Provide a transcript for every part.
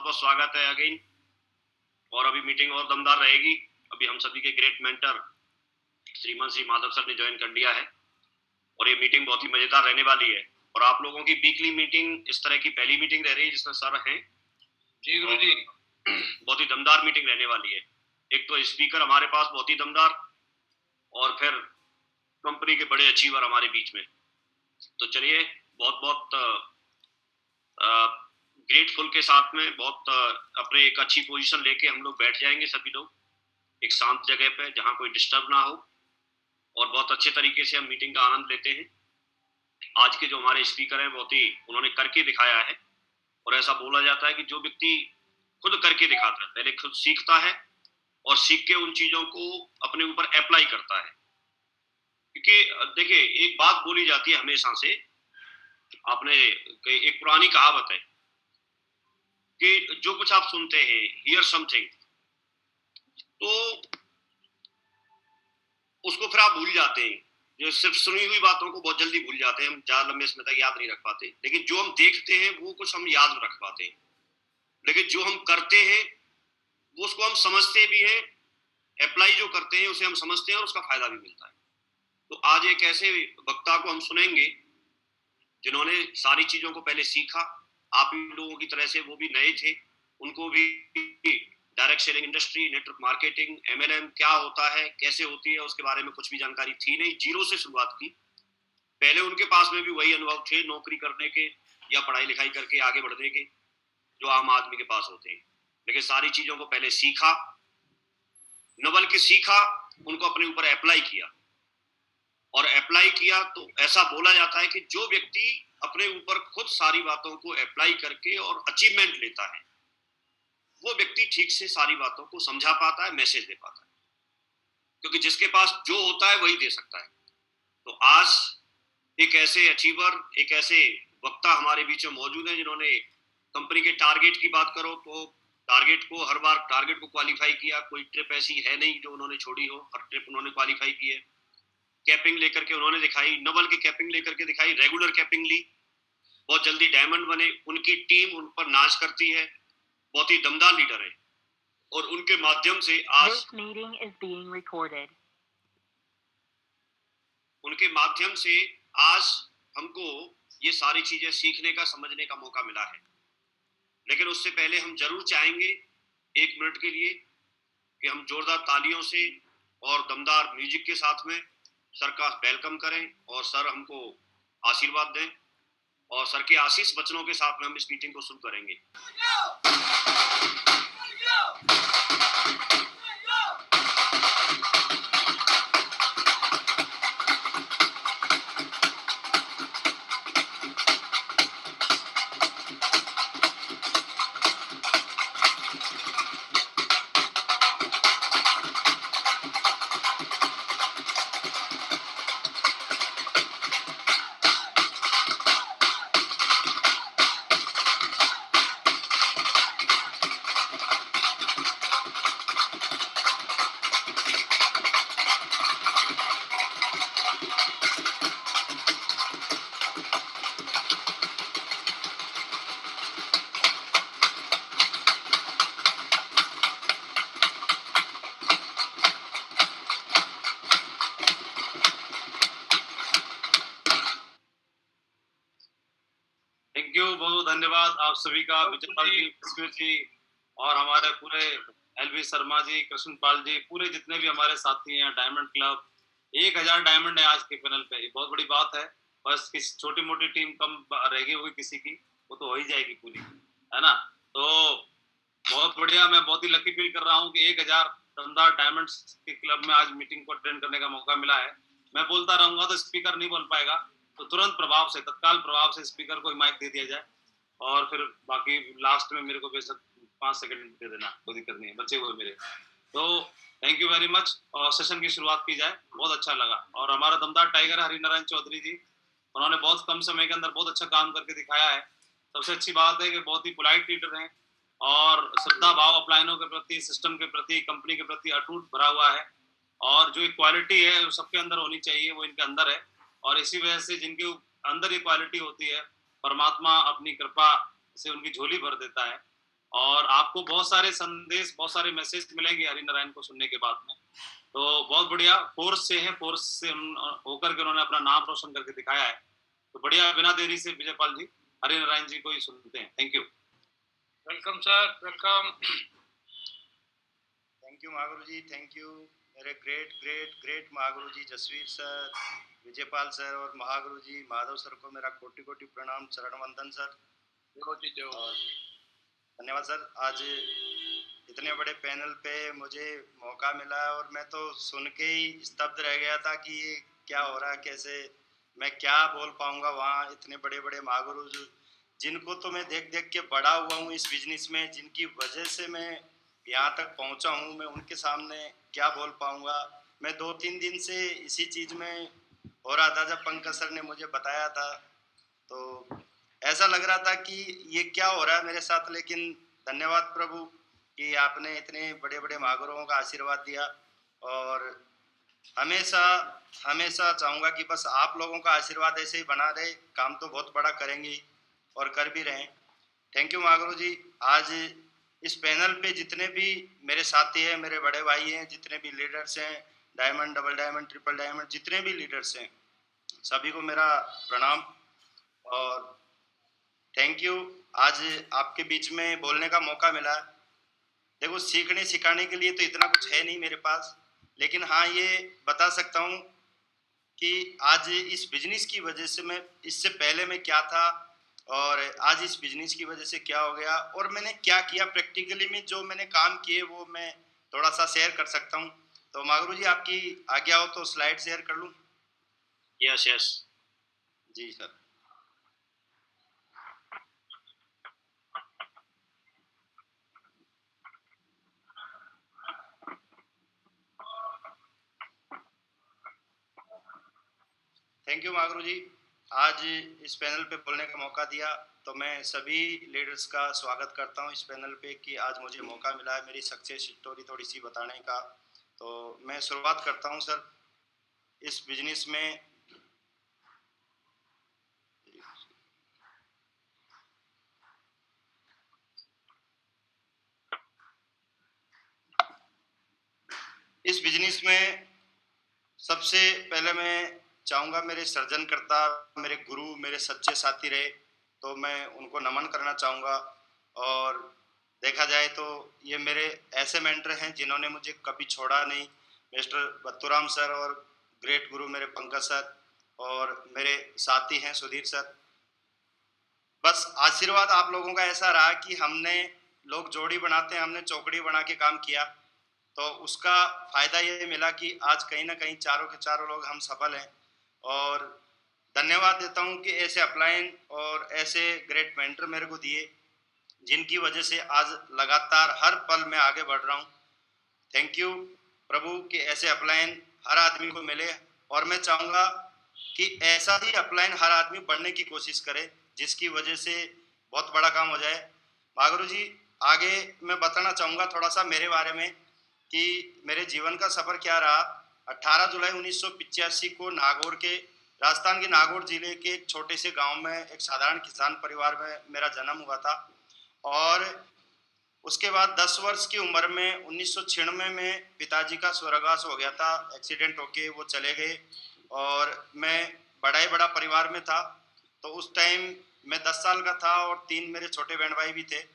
बहुत स्वागत है अगेन। और अभी मीटिंग और दमदार रहेगी। अभी हम सभी के ग्रेट मेंटर श्रीमान श्री माधव सर ने ज्वाइन कर लिया है और ये मीटिंग बहुत ही मजेदार रहने वाली है। और आप लोगों की वीकली मीटिंग इस तरह की पहली मीटिंग रह रही है जिसमें सर हैं। जी गुरु जी। बहुत ही दमदार मीटिंग रहने वाली है। एक तो स्पीकर हमारे पास बहुत ही दमदार और फिर कंपनी के बड़े अचीवर हमारे बीच में। तो चलिए बहुत बहुत ग्रेटफुल के साथ में बहुत अपने एक अच्छी पोजीशन लेके हम लोग बैठ जाएंगे सभी लोग एक शांत जगह पे जहां कोई डिस्टर्ब ना हो और बहुत अच्छे तरीके से हम मीटिंग का आनंद लेते हैं। आज के जो हमारे स्पीकर हैं बहुत ही उन्होंने करके दिखाया है और ऐसा बोला जाता है कि जो व्यक्ति खुद करके दिखाता है पहले खुद सीखता है और सीख के उन चीजों को अपने ऊपर अप्लाई करता है। क्योंकि देखिए एक बात बोली जाती है हमेशा से, आपने एक पुरानी कहावत है कि जो कुछ आप सुनते हैं हियर समथिंग, तो उसको फिर आप भूल जाते हैं। जो सिर्फ सुनी हुई बातों को बहुत जल्दी भूल जाते हैं, हम ज्यादा लंबे समय तक याद नहीं रख पाते। लेकिन जो हम देखते हैं वो कुछ हम याद रख पाते हैं, लेकिन जो हम करते हैं वो उसको हम समझते भी हैं, अप्लाई जो करते हैं उसे हम समझते हैं और उसका फायदा भी मिलता है। तो आज एक ऐसे वक्ता को हम सुनेंगे जिन्होंने सारी चीजों को पहले सीखा। आप इन लोगों की तरह से वो भी नए थे, उनको भी direct selling industry, network marketing, MLM क्या होता है, कैसे होती है, उसके बारे में कुछ भी जानकारी थी नहीं। जीरो से शुरुआत की। पहले उनके पास में भी वही अनुभव थे नौकरी करने के या पढ़ाई लिखाई करके आगे बढ़ने के जो आम आदमी के पास होते हैं। लेकिन सारी चीजों को पहले सीखा, न बल्कि सीखा, उनको अपने ऊपर अप्लाई किया। और अप्लाई किया तो ऐसा बोला जाता है कि जो व्यक्ति अपने ऊपर खुद सारी बातों को अप्लाई करके और अचीवमेंट लेता है वो व्यक्ति ठीक से सारी बातों को समझा पाता है, मैसेज दे पाता है। क्योंकि जिसके पास जो होता है वही दे सकता है। तो आज एक ऐसे अचीवर, एक ऐसे वक्ता हमारे बीच में मौजूद हैं जिन्होंने कंपनी के टारगेट की बात करो तो टारगेट को हर बार टारगेट को क्वालिफाई किया। कोई ट्रिप ऐसी है नहीं जो उन्होंने छोड़ी हो, हर ट्रिप उन्होंने क्वालिफाई की है। कैपिंग लेकर के उन्होंने दिखाई, न बल्कि कैपिंग लेकर के दिखाई, रेगुलर कैपिंग ली, बहुत जल्दी डायमंड बने। उनकी टीम उन पर नाच करती है, बहुत ही दमदार लीडर है। और उनके माध्यम से आज उनके माध्यम से आज हमको ये सारी चीजें सीखने का, समझने का मौका मिला है। लेकिन उससे पहले हम जरूर चाहेंगे 1 मिनट के लिए कि हम जोरदार तालियों से और दमदार म्यूजिक के साथ में सर का वेलकम करें और सर हमको आशीर्वाद दें और सर के आशीष वचनों के साथ में हम इस मीटिंग को शुरू करेंगे। बहुत धन्यवाद आप सभी का, विजयपाल जी और हमारे पूरे एलवी शर्मा जी, कृष्णपाल जी, पूरे जितने भी हमारे साथी हैं। डायमंड क्लब 1000 डायमंड है आज के पैनल पे, ये बहुत बड़ी बात है। बस किसी छोटी मोटी टीम कम रह गई होगी किसी की, वो तो हो ही जाएगी पूरी, है ना। तो बहुत बढ़िया, मैं बहुत ही लकी फील कर रहा हूँ कि 1000 दमदार डायमंड्स के क्लब में आज मीटिंग को अटेंड करने का मौका मिला है। मैं बोलता रहूंगा तो स्पीकर नहीं बोल पाएगा, तो तुरंत प्रभाव से, तत्काल प्रभाव से स्पीकर को माइक दे दिया जाए और फिर बाकी लास्ट में मेरे को बेशक 5 सेकंड दे देना, कोई दिक्कत नहीं है, बचे हुए मेरे। तो थैंक यू वेरी मच और सेशन की शुरुआत की जाए। बहुत अच्छा लगा। और हमारा दमदार टाइगर हरिनारायण चौधरी जी, उन्होंने बहुत कम समय के अंदर बहुत अच्छा काम करके दिखाया है। सबसे अच्छी बात है कि बहुत ही पोलाइट लीडर हैं और श्रद्धा भाव अपलाइनों के प्रति, सिस्टम के प्रति, कंपनी के प्रति अटूट भरा हुआ है। और जो इक्वालिटी है वो सबके अंदर होनी चाहिए, वो इनके अंदर है। और इसी वजह से जिनके अंदर इक्वालिटी होती है, परमात्मा अपनी कृपा से उनकी झोली भर देता है। और आपको बहुत सारे संदेश, बहुत सारे मैसेज मिलेंगे हरिनारायण को सुनने के बाद में। तो बहुत बढ़िया, फोर्स से है, फोर्स से होकर के उन्होंने अपना नाम रोशन करके दिखाया है। तो बढ़िया, बिना देरी से विजयपाल जी हरिनारायण जी को ही सुनते हैं। Thank you. Welcome sir, welcome. Thank you Mahaguru ji, thank you मेरे ग्रेट ग्रेट ग्रेट महागुरु जी जसवीर सर, विजयपाल सर और महागुरु जी माधव सर को मेरा कोटि कोटि प्रणाम, चरण वंदन सर। और धन्यवाद सर, आज इतने बड़े पैनल पे मुझे मौका मिला और मैं तो सुन के ही स्तब्ध रह गया था कि ये क्या हो रहा है, कैसे मैं क्या बोल पाऊंगा वहाँ। इतने बड़े बड़े महागुरु जिनको तो मैं देख देख के बड़ा हुआ हूँ इस बिजनेस में, जिनकी वजह से मैं यहाँ तक पहुँचा हूँ, मैं उनके सामने क्या बोल पाऊंगा। मैं 2-3 दिन से इसी चीज़ में हो रहा था। जब पंकज सर ने मुझे बताया था तो ऐसा लग रहा था कि ये क्या हो रहा है मेरे साथ, लेकिन धन्यवाद प्रभु कि आपने इतने बड़े बड़े महागुरुओं का आशीर्वाद दिया। और हमेशा हमेशा चाहूँगा कि बस आप लोगों का आशीर्वाद ऐसे ही बना रहे, काम तो बहुत बड़ा करेंगे और कर भी रहे हैं। Thank you Mahaguru ji. आज इस पैनल पे जितने भी मेरे साथी हैं, मेरे बड़े भाई हैं, जितने भी लीडर्स हैं, diamond, double diamond, triple diamond, जितने भी लीडर्स हैं, सभी को मेरा प्रणाम और थैंक यू। आज आपके बीच में बोलने का मौका मिला। देखो, सीखने सिखाने के लिए तो इतना कुछ है नहीं मेरे पास, लेकिन हाँ ये बता सकता हूँ कि आज इस बिजनेस की वजह से मैं, इससे पहले मैं क्या था और आज इस बिजनेस की वजह से क्या हो गया और मैंने क्या किया प्रैक्टिकली में, जो मैंने काम किए वो मैं थोड़ा सा शेयर कर सकता हूँ। तो महागुरु जी आपकी आज्ञा हो तो स्लाइड शेयर कर लूँ? यस यस जी sir. Thank you Mahaguru ji, आज इस पैनल पे बोलने का मौका दिया। तो मैं सभी लीडर्स का स्वागत करता हूँ इस पैनल पे कि आज मुझे मौका मिला है मेरी सक्सेस स्टोरी थोड़ी सी बताने का। तो मैं शुरुआत करता हूँ सर इस बिजनेस में। इस बिजनेस में सबसे पहले मैं चाहूँगा मेरे सर्जनकर्ता, मेरे गुरु, मेरे सच्चे साथी रहे, तो मैं उनको नमन करना चाहूँगा। और देखा जाए तो ये मेरे ऐसे मेंटर हैं जिन्होंने मुझे कभी छोड़ा नहीं, मिस्टर बत्तूराम सर और ग्रेट गुरु मेरे पंकज सर और मेरे साथी हैं सुधीर सर। बस आशीर्वाद आप लोगों का ऐसा रहा कि हमने, लोग जोड़ी बनाते हैं, हमने चौकड़ी बना के काम किया, तो उसका फायदा ये मिला कि आज कहीं ना कहीं चारों के चारों लोग हम सफल हैं। और धन्यवाद देता हूँ कि ऐसे अपलाइन और ऐसे ग्रेट मेंटर मेरे को दिए, जिनकी वजह से आज लगातार हर पल में आगे बढ़ रहा हूँ। थैंक यू प्रभु कि ऐसे अपलाइन हर आदमी को मिले और मैं चाहूँगा कि ऐसा ही अपलाइन हर आदमी बढ़ने की कोशिश करे, जिसकी वजह से बहुत बड़ा काम हो जाए। महागुरु जी आगे मैं बताना चाहूँगा थोड़ा सा मेरे बारे में कि मेरे जीवन का सफ़र क्या रहा। 18 जुलाई 1985 को नागौर के, राजस्थान के नागौर जिले के एक छोटे से गांव में एक साधारण किसान परिवार में मेरा जन्म हुआ था। और उसके बाद 10 वर्ष की उम्र में 1996 में पिताजी का स्वर्गवास हो गया था, एक्सीडेंट होके वो चले गए और मैं बड़ा ही बड़ा परिवार में था। तो उस टाइम मैं 10 साल का था और 3 मेरे छोटे बहन भाई भी थे।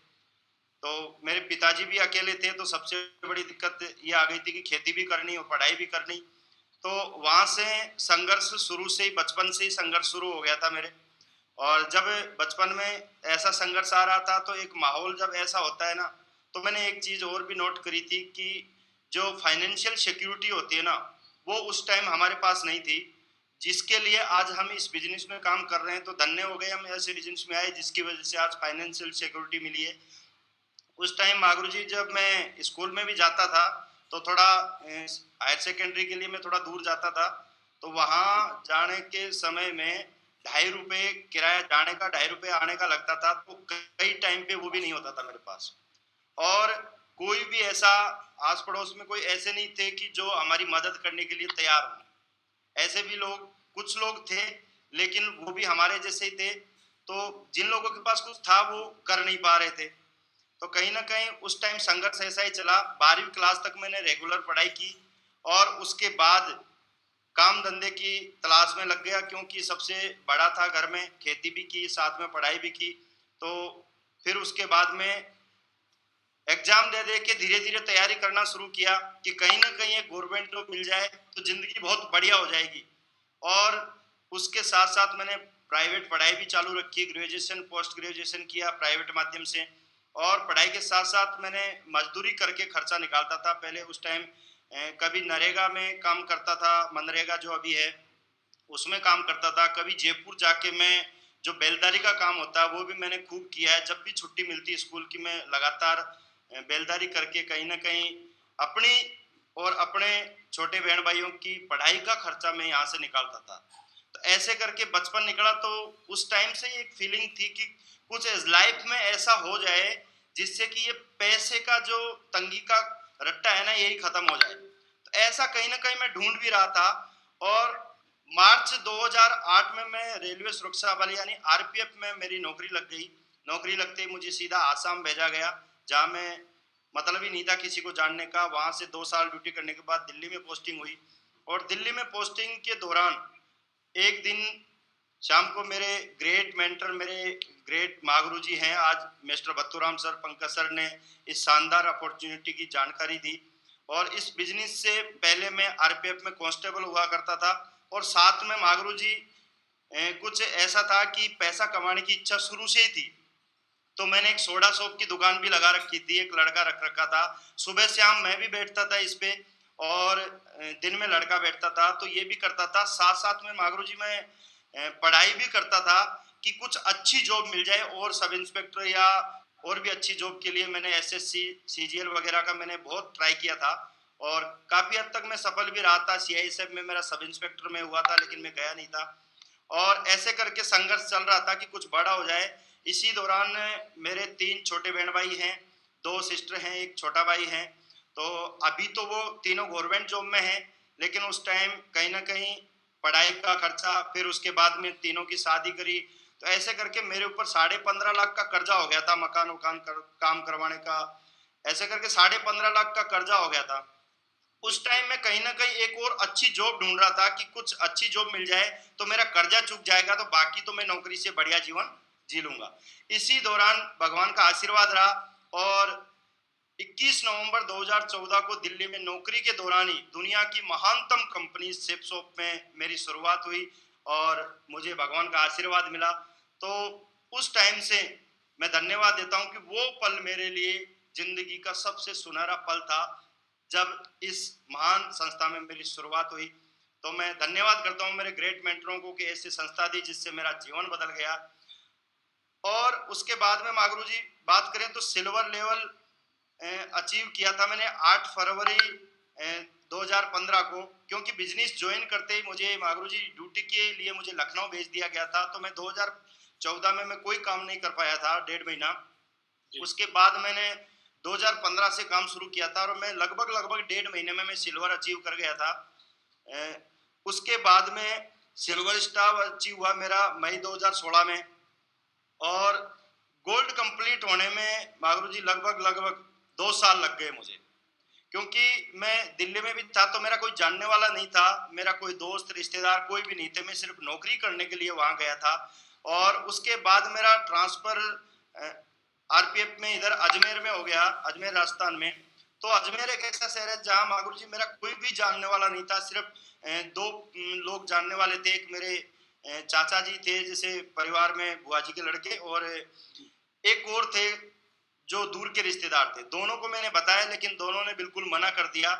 तो मेरे पिताजी भी अकेले थे, तो सबसे बड़ी दिक्कत ये आ गई थी कि खेती भी करनी और पढ़ाई भी करनी। तो वहाँ से संघर्ष शुरू से ही, बचपन से ही संघर्ष शुरू हो गया था मेरे। और जब बचपन में ऐसा संघर्ष आ रहा था तो एक माहौल जब ऐसा होता है ना, तो मैंने एक चीज़ और भी नोट करी थी कि जो फाइनेंशियल सिक्योरिटी होती है ना, वो उस टाइम हमारे पास नहीं थी, जिसके लिए आज हम इस बिजनेस में काम कर रहे हैं। तो धन्य हो गए हम ऐसे बिजनेस में आए जिसकी वजह से आज फाइनेंशियल सिक्योरिटी मिली है। उस टाइम महागुरु जी जब मैं स्कूल में भी जाता था तो थोड़ा हायर सेकेंडरी के लिए मैं थोड़ा दूर जाता था, तो वहाँ जाने के समय में 2.5 रुपये किराया जाने का, 2.5 रुपये आने का लगता था। तो कई टाइम पे वो भी नहीं होता था मेरे पास। और कोई भी ऐसा आस पड़ोस में कोई ऐसे नहीं थे कि जो हमारी मदद करने के लिए तैयार हो। ऐसे भी लोग, कुछ लोग थे, लेकिन वो भी हमारे जैसे ही थे। तो जिन लोगों के पास कुछ था वो कर नहीं पा रहे थे। तो कहीं ना कहीं उस टाइम संघर्ष ऐसा ही चला। 12वीं क्लास तक मैंने रेगुलर पढ़ाई की और उसके बाद काम धंधे की तलाश में लग गया, क्योंकि सबसे बड़ा था घर में, खेती भी की, साथ में पढ़ाई भी की। तो फिर उसके बाद में एग्जाम दे दे के धीरे धीरे तैयारी करना शुरू किया कि कहीं ना कहीं एक गवर्नमेंट जॉब मिल जाए तो जिंदगी बहुत बढ़िया हो जाएगी। और उसके साथ साथ मैंने प्राइवेट पढ़ाई भी चालू रखी, ग्रेजुएशन पोस्ट ग्रेजुएशन किया प्राइवेट माध्यम से। और पढ़ाई के साथ साथ मैंने मजदूरी करके खर्चा निकालता था। पहले उस टाइम कभी नरेगा में काम करता था, मनरेगा जो अभी है उसमें काम करता था। कभी जयपुर जाके मैं जो बेलदारी का काम होता है वो भी मैंने खूब किया है। जब भी छुट्टी मिलती स्कूल की मैं लगातार बेलदारी करके कहीं ना कहीं अपनी और अपने छोटे बहन भाइयों की पढ़ाई का खर्चा मैं यहाँ से निकालता था। तो ऐसे करके बचपन निकला। तो उस टाइम से एक फीलिंग थी कि कुछ लाइफ में ऐसा हो जाए जिससे कि ये पैसे का जो तंगी का रट्टा है ना यही खत्म हो जाए। तो ऐसा कहीं ना कहीं मैं ढूंढ भी रहा था। और मार्च 2008 में मैं रेलवे सुरक्षा बल यानी आरपीएफ में मेरी नौकरी लग गई। नौकरी लगते ही मुझे सीधा आसाम भेजा गया, जहाँ मैं मतलब ही नहीं था किसी को जानने का। वहां से 2 साल ड्यूटी करने के बाद दिल्ली में पोस्टिंग हुई। और दिल्ली में पोस्टिंग के दौरान एक दिन शाम को मेरे ग्रेट मेंटर, मेरे ग्रेट महागुरु जी हैं आज मिस्टर बत्तूराम सर, पंकज सर ने इस शानदार अपॉर्चुनिटी की जानकारी दी। और इस बिजनेस से पहले मैं आरपीएफ में कांस्टेबल हुआ करता था। और साथ में महागुरु जी कुछ ऐसा था कि पैसा कमाने की इच्छा शुरू से ही थी। तो मैंने एक सोडा शॉप की दुकान भी लगा रखी थी, एक लड़का रख रखा था। सुबह शाम मैं भी बैठता था इस पे और दिन में लड़का बैठता था। तो ये भी करता था, साथ साथ में महागुरु जी मैं पढ़ाई भी करता था कि कुछ अच्छी जॉब मिल जाए। और सब इंस्पेक्टर या और भी अच्छी जॉब के लिए मैंने एसएससी सीजीएल वगैरह का मैंने बहुत ट्राई किया था और काफी हद तक मैं सफल भी रहा था। सीआईएसएफ में मेरा सब इंस्पेक्टर में हुआ था, लेकिन मैं गया नहीं था। और ऐसे करके संघर्ष चल रहा था कि कुछ बड़ा हो जाए। इसी दौरान मेरे 3 छोटे बहन भाई हैं, 2 सिस्टर हैं, एक छोटा भाई है। तो अभी तो वो तीनों गवर्नमेंट जॉब में हैं, लेकिन उस टाइम कहीं ना कहीं पढ़ाई का खर्चा, फिर उसके बाद में तीनों की शादी करी। तो ऐसे करके मेरे ऊपर 15.5 लाख का कर्जा हो गया था, मकान वकान काम करवाने का। ऐसे करके 15.5 लाख का कर्जा हो गया था। उस टाइम में कहीं ना कहीं एक और अच्छी जॉब ढूंढ रहा था कि कुछ अच्छी जॉब मिल जाए तो मेरा कर्जा चूक जाएगा, तो बाकी तो मैं नौकरी से बढ़िया जीवन जी लूंगा। इसी दौरान भगवान का आशीर्वाद रहा और 21 नवंबर 2014 को दिल्ली में नौकरी के दौरान ही दुनिया की महानतम कंपनी शेपसॉफ्ट में मेरी शुरुआत हुई और मुझे भगवान का आशीर्वाद मिला। तो उस टाइम से मैं धन्यवाद देता हूं कि वो पल मेरे लिए जिंदगी का सबसे सुनहरा पल था जब इस महान संस्था में मेरी शुरुआत हुई। तो मैं धन्यवाद करता हूं मेरे ग्रेट मेंटरों को कि ऐसी संस्था दी जिससे मेरा जीवन बदल गया। और उसके बाद में महागुरु जी बात करें तो सिल्वर लेवल अचीव किया था मैंने 8 फरवरी 2015 को, क्योंकि बिजनेस ज्वाइन करते ही मुझे महागुरु जी ड्यूटी के लिए मुझे लखनऊ भेज दिया गया था। तो मैं 2014 में मैं कोई काम नहीं कर पाया था, 1.5 महीना। उसके बाद मैंने 2015 से काम शुरू किया था और मैं लगभग 1.5 महीने में मैं सिल्वर अचीव कर गया था। उसके बाद में सिल्वर स्टार अचीव हुआ मेरा मई 2016 में। और गोल्ड कंप्लीट होने में महागुरु जी लगभग 2 साल लग गए मुझे, क्योंकि मैं दिल्ली में भी था तो मेरा कोई जानने वाला नहीं था, मेरा कोई दोस्त रिश्तेदार कोई भी नहीं थे। मैं सिर्फ नौकरी करने के लिए वहां गया था। और उसके बाद मेरा ट्रांसफर आरपीएफ में इधर अजमेर में हो गया, अजमेर राजस्थान में। तो अजमेर एक ऐसा शहर है जहाँ महागुरु जी मेरा कोई भी जानने वाला नहीं था, सिर्फ 2 लोग जानने वाले थे। एक मेरे चाचा जी थे जैसे परिवार में बुआ जी के लड़के, और एक और थे जो दूर के रिश्तेदार थे। दोनों को मैंने बताया लेकिन दोनों ने बिल्कुल मना कर दिया।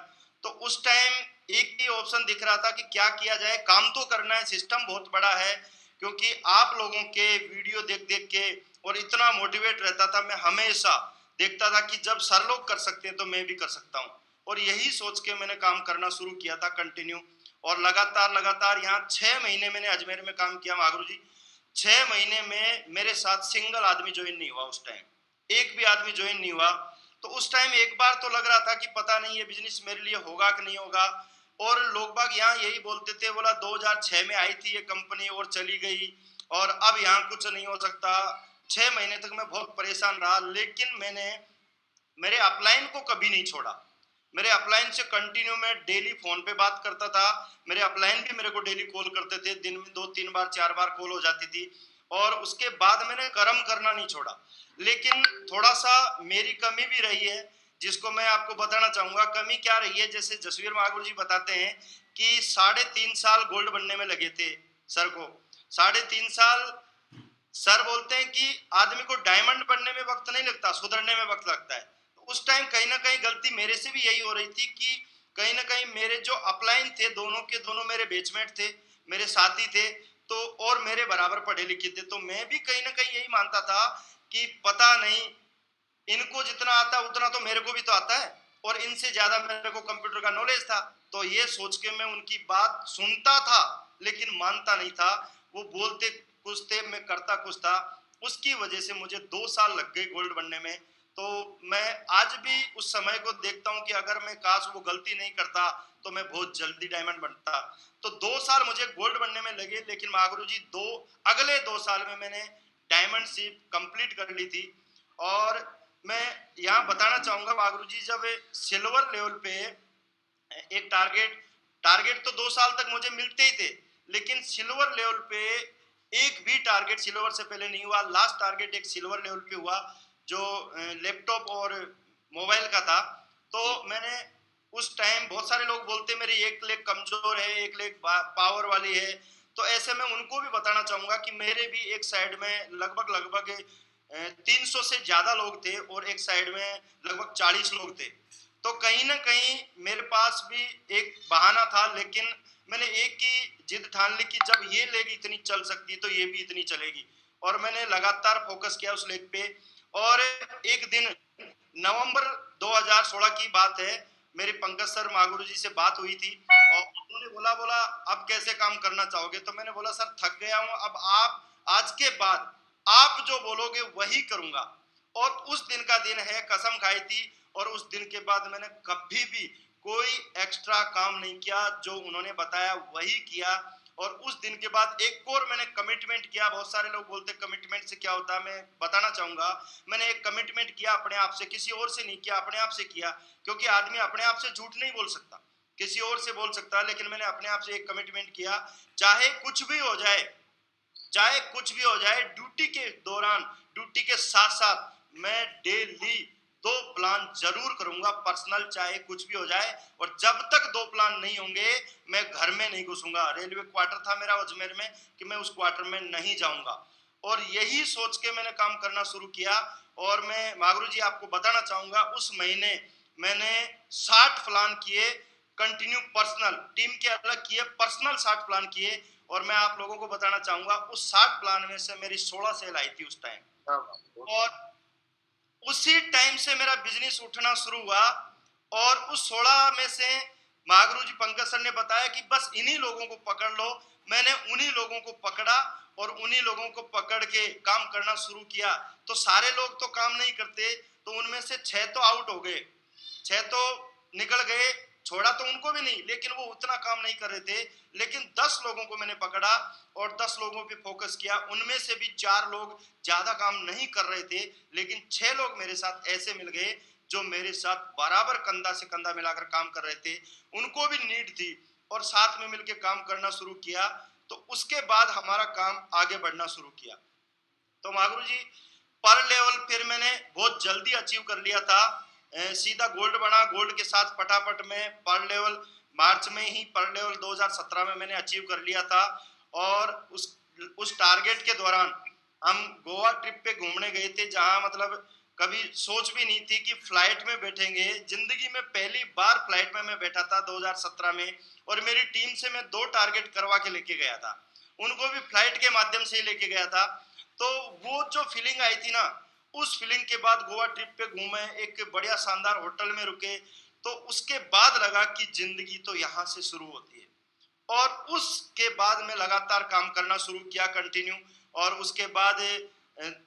तो उस टाइम एक ही ऑप्शन दिख रहा था कि क्या किया जाए, काम तो करना है, सिस्टम बहुत बड़ा है। क्योंकि आप लोगों के वीडियो देख देख के और इतना मोटिवेट रहता था, मैं हमेशा देखता था कि जब सर लोग कर सकते हैं तो मैं भी कर सकता हूँ। और यही सोच के मैंने काम करना शुरू किया था कंटिन्यू। और लगातार यहाँ 6 महीने मैंने अजमेर में काम किया महागुरु जी। 6 महीने में मेरे साथ सिंगल आदमी ज्वाइन नहीं हुआ, उस टाइम एक भी आदमी ज्वाइन नहीं हुआ। तो उस टाइम एक बार तो लग रहा था कि पता नहीं ये बिजनेस मेरे लिए होगा कि नहीं होगा। और लोग बाग यहाँ यही बोलते थे, बोला 2006 में आई थी ये कंपनी और चली गई और अब यहाँ कुछ नहीं हो सकता। 6 महीने तक मैं बहुत परेशान रहा, लेकिन मैंने मेरे अपलाइन को कभी नहीं छोड़ा। मेरे अपलाइन से कंटिन्यू मैं डेली फोन पे बात करता था, मेरे अपलाइन भी मेरे को डेली कॉल करते थे, दिन में 2-3 बार 4 बार कॉल हो जाती थी। और उसके बाद मैंने कर्म करना नहीं छोड़ा। लेकिन थोड़ा सा मेरी कमी भी रही है, जिसको मैं आपको बताना चाहूंगा। कमी क्या रही है, जैसे जसवीर महागुरु जी बताते हैं कि 3.5 साल गोल्ड बनने में लगे थे सर को। 3.5 साल सर बोलते हैं कि आदमी को डायमंड बनने में वक्त नहीं लगता, सुधरने में वक्त लगता है। तो उस टाइम कहीं ना कहीं गलती मेरे से भी यही हो रही थी कि कहीं ना कहीं मेरे जो अपलाइन थे, दोनों के दोनों मेरे बेचमेट थे, मेरे साथी थे, तो और मेरे बराबर पढ़े लिखे थे। तो मैं भी कहीं ना कहीं यही मानता था कि पता नहीं इनको जितना आता है उतना तो मेरे को भी तो आता है, और इनसे ज्यादा मेरे को कंप्यूटर का नॉलेज था। तो ये सोच के मैं उनकी बात सुनता था लेकिन मानता नहीं था। वो बोलते कुछ थे, मैं करता कुछ था। उसकी वजह से मुझे 2 साल लग गए गोल्ड बनने में। तो मैं आज भी उस समय को देखता हूँ कि अगर मैं काश वो गलती नहीं करता तो मैं बहुत जल्दी डायमंड बनता। तो 2 साल मुझे गोल्ड बनने में लगे, लेकिन महागुरु जी अगले 2 साल में मैंने डायमंडशिप कंप्लीट कर ली थी। और मैं यहाँ बताना चाहूंगा महागुरु जी, जब सिल्वर लेवल पे एक टारगेट तो 2 साल तक मुझे मिलते ही थे, लेकिन सिल्वर लेवल पे एक भी टारगेट सिल्वर से पहले नहीं हुआ। लास्ट टारगेट एक सिल्वर लेवल पे हुआ जो लैपटॉप और मोबाइल का था। तो मैंने उस टाइम, बहुत सारे लोग बोलते मेरी एक लेग कमजोर है, एक लेग पावर वाली है। तो ऐसे में उनको भी बताना चाहूंगा कि मेरे भी एक साइड में लगभग 300 से ज्यादा लोग थे और एक साइड में लगभग 40 लोग थे। तो कहीं ना कहीं मेरे पास भी एक बहाना था, लेकिन मैंने एक ही जिद ठान ली कि जब ये लेग इतनी चल सकती तो ये भी इतनी चलेगी। और मैंने लगातार फोकस किया उस लेग पे। और एक दिन नवंबर 2016 की बात है, मेरी पंकज सर महागुरु जी से बात हुई थी और उन्होंने बोला अब कैसे काम करना चाहोगे। तो मैंने बोला सर थक गया हूं, अब आप आज के बाद आप जो बोलोगे वही करूंगा। और उस दिन का दिन है, कसम खाई थी। और उस दिन के बाद मैंने कभी भी कोई एक्स्ट्रा काम नहीं किया, जो उन्होंने बताया वही किया। और उस दिन के बाद एक और मैंने कमिटमेंट किया। बहुत सारे लोग बोलते कमिटमेंट से क्या होता है, मैं बताना चाहूंगा। मैंने एक कमिटमेंट किया अपने आप से, किसी और से नहीं किया, अपने आप से किया। क्योंकि आदमी अपने आप से झूठ नहीं बोल सकता, किसी और से बोल सकता है, लेकिन मैंने अपने आप से एक कमिटमेंट किया, चाहे कुछ भी हो जाए, चाहे कुछ भी हो जाए, ड्यूटी के दौरान, ड्यूटी के साथ साथ मैं डेली 2 प्लान जरूर करूंगा पर्सनल, चाहे कुछ भी हो जाए। और जब तक 2 प्लान नहीं होंगे मैं घर में नहीं घुसूंगा। रेलवे क्वार्टर था मेरा अजमेर में, कि मैं उस क्वार्टर में नहीं जाऊंगा। और यही सोच के मैंने काम करना शुरू किया। और मैं महागुरु जी आपको बताना चाहूंगा, उस महीने मैंने 60 प्लान किए कंटिन्यू, पर्सनल, टीम के अलग किए, पर्सनल 60 प्लान किए। और मैं आप लोगों को बताना चाहूंगा उस 60 प्लान में से मेरी 16 सेल आई थी उस टाइम। और उसी टाइम से मेरा बिजनेस उठना शुरू हुआ। और उस 16 में से महागुरु जी पंकज सर ने बताया कि बस इन्हीं लोगों को पकड़ लो। मैंने उन्हीं लोगों को पकड़ा और उन्हीं लोगों को पकड़ के काम करना शुरू किया। तो सारे लोग तो काम नहीं करते, तो उनमें से 6 तो आउट हो गए, 6 तो निकल गए, छोड़ा तो उनको भी नहीं, लेकिन वो उतना काम नहीं कर रहे थे। लेकिन 10 लोगों को मैंने पकड़ा और 10 लोगों पे फोकस किया। उनमें से भी 4 लोग ज्यादा काम नहीं कर रहे थे, लेकिन 6 लोग मेरे साथ ऐसे मिल गए जो मेरे साथ बराबर कंधा से कंधा मिलाकर काम कर रहे थे। उनको भी नीड थी और साथ में मिलकर काम करना शुरू किया। तो उसके बाद हमारा काम आगे बढ़ना शुरू किया। तो महागुरु जी पर लेवल फिर मैंने बहुत जल्दी अचीव कर लिया था। सीधा गोल्ड बना, गोल्ड के साथ फटाफट में पर लेवल मार्च में ही पर लेवल 2017 में मैंने अचीव कर लिया था। और उस टारगेट के दौरान हम गोवा ट्रिप पे घूमने गए थे, जहां मतलब कभी सोच भी नहीं थी कि फ्लाइट में बैठेंगे। जिंदगी में पहली बार फ्लाइट में मैं बैठा था 2017 में। और मेरी टीम से मैं 2 टारगेट करवा के लेके गया था, उनको भी फ्लाइट के माध्यम से ही लेके गया था। तो वो जो फीलिंग आई थी ना, उस फीलिंग के बाद गोवा ट्रिप पे घूमे, एक बढ़िया शानदार होटल में रुके। तो उसके बाद लगा कि जिंदगी तो यहाँ से शुरू होती है। और उसके बाद मैं लगातार काम करना शुरू किया कंटिन्यू। और उसके बाद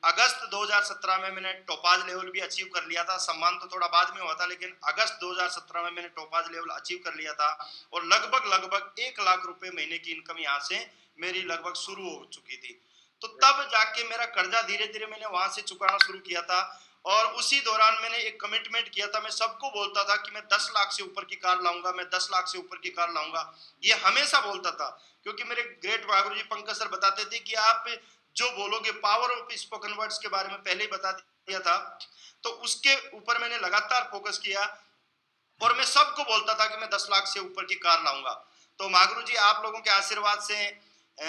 अगस्त 2017 में मैंने टोपाज लेवल भी अचीव कर लिया था। सम्मान तो थोड़ा बाद में हुआ था, लेकिन अगस्त 2017 में मैंने टोपाज लेवल अचीव कर लिया था। और लगभग 1 लाख रुपए महीने की इनकम यहाँ से मेरी लगभग शुरू हो चुकी थी। तो तब जाके मेरा कर्जा धीरे धीरे मैंने वहां से चुकाना शुरू किया था। और उसी दौरान मैंने एक कमिटमेंट किया था, मैं सबको बोलता था कि मैं 10 लाख से ऊपर की कार लाऊंगा, मैं 10 लाख से ऊपर की कार लाऊंगा, ये हमेशा बोलता था। क्योंकि मेरे ग्रेट महागुरु जी पंकज सर बताते थे कि आप जो बोलोगे, पावर ऑफ स्पोकन वर्ड्स के बारे में पहले ही बता दिया था, तो उसके ऊपर मैंने लगातार फोकस किया और मैं सबको बोलता था कि मैं 10 लाख से ऊपर की कार लाऊंगा। तो महागुरु जी आप लोगों के आशीर्वाद से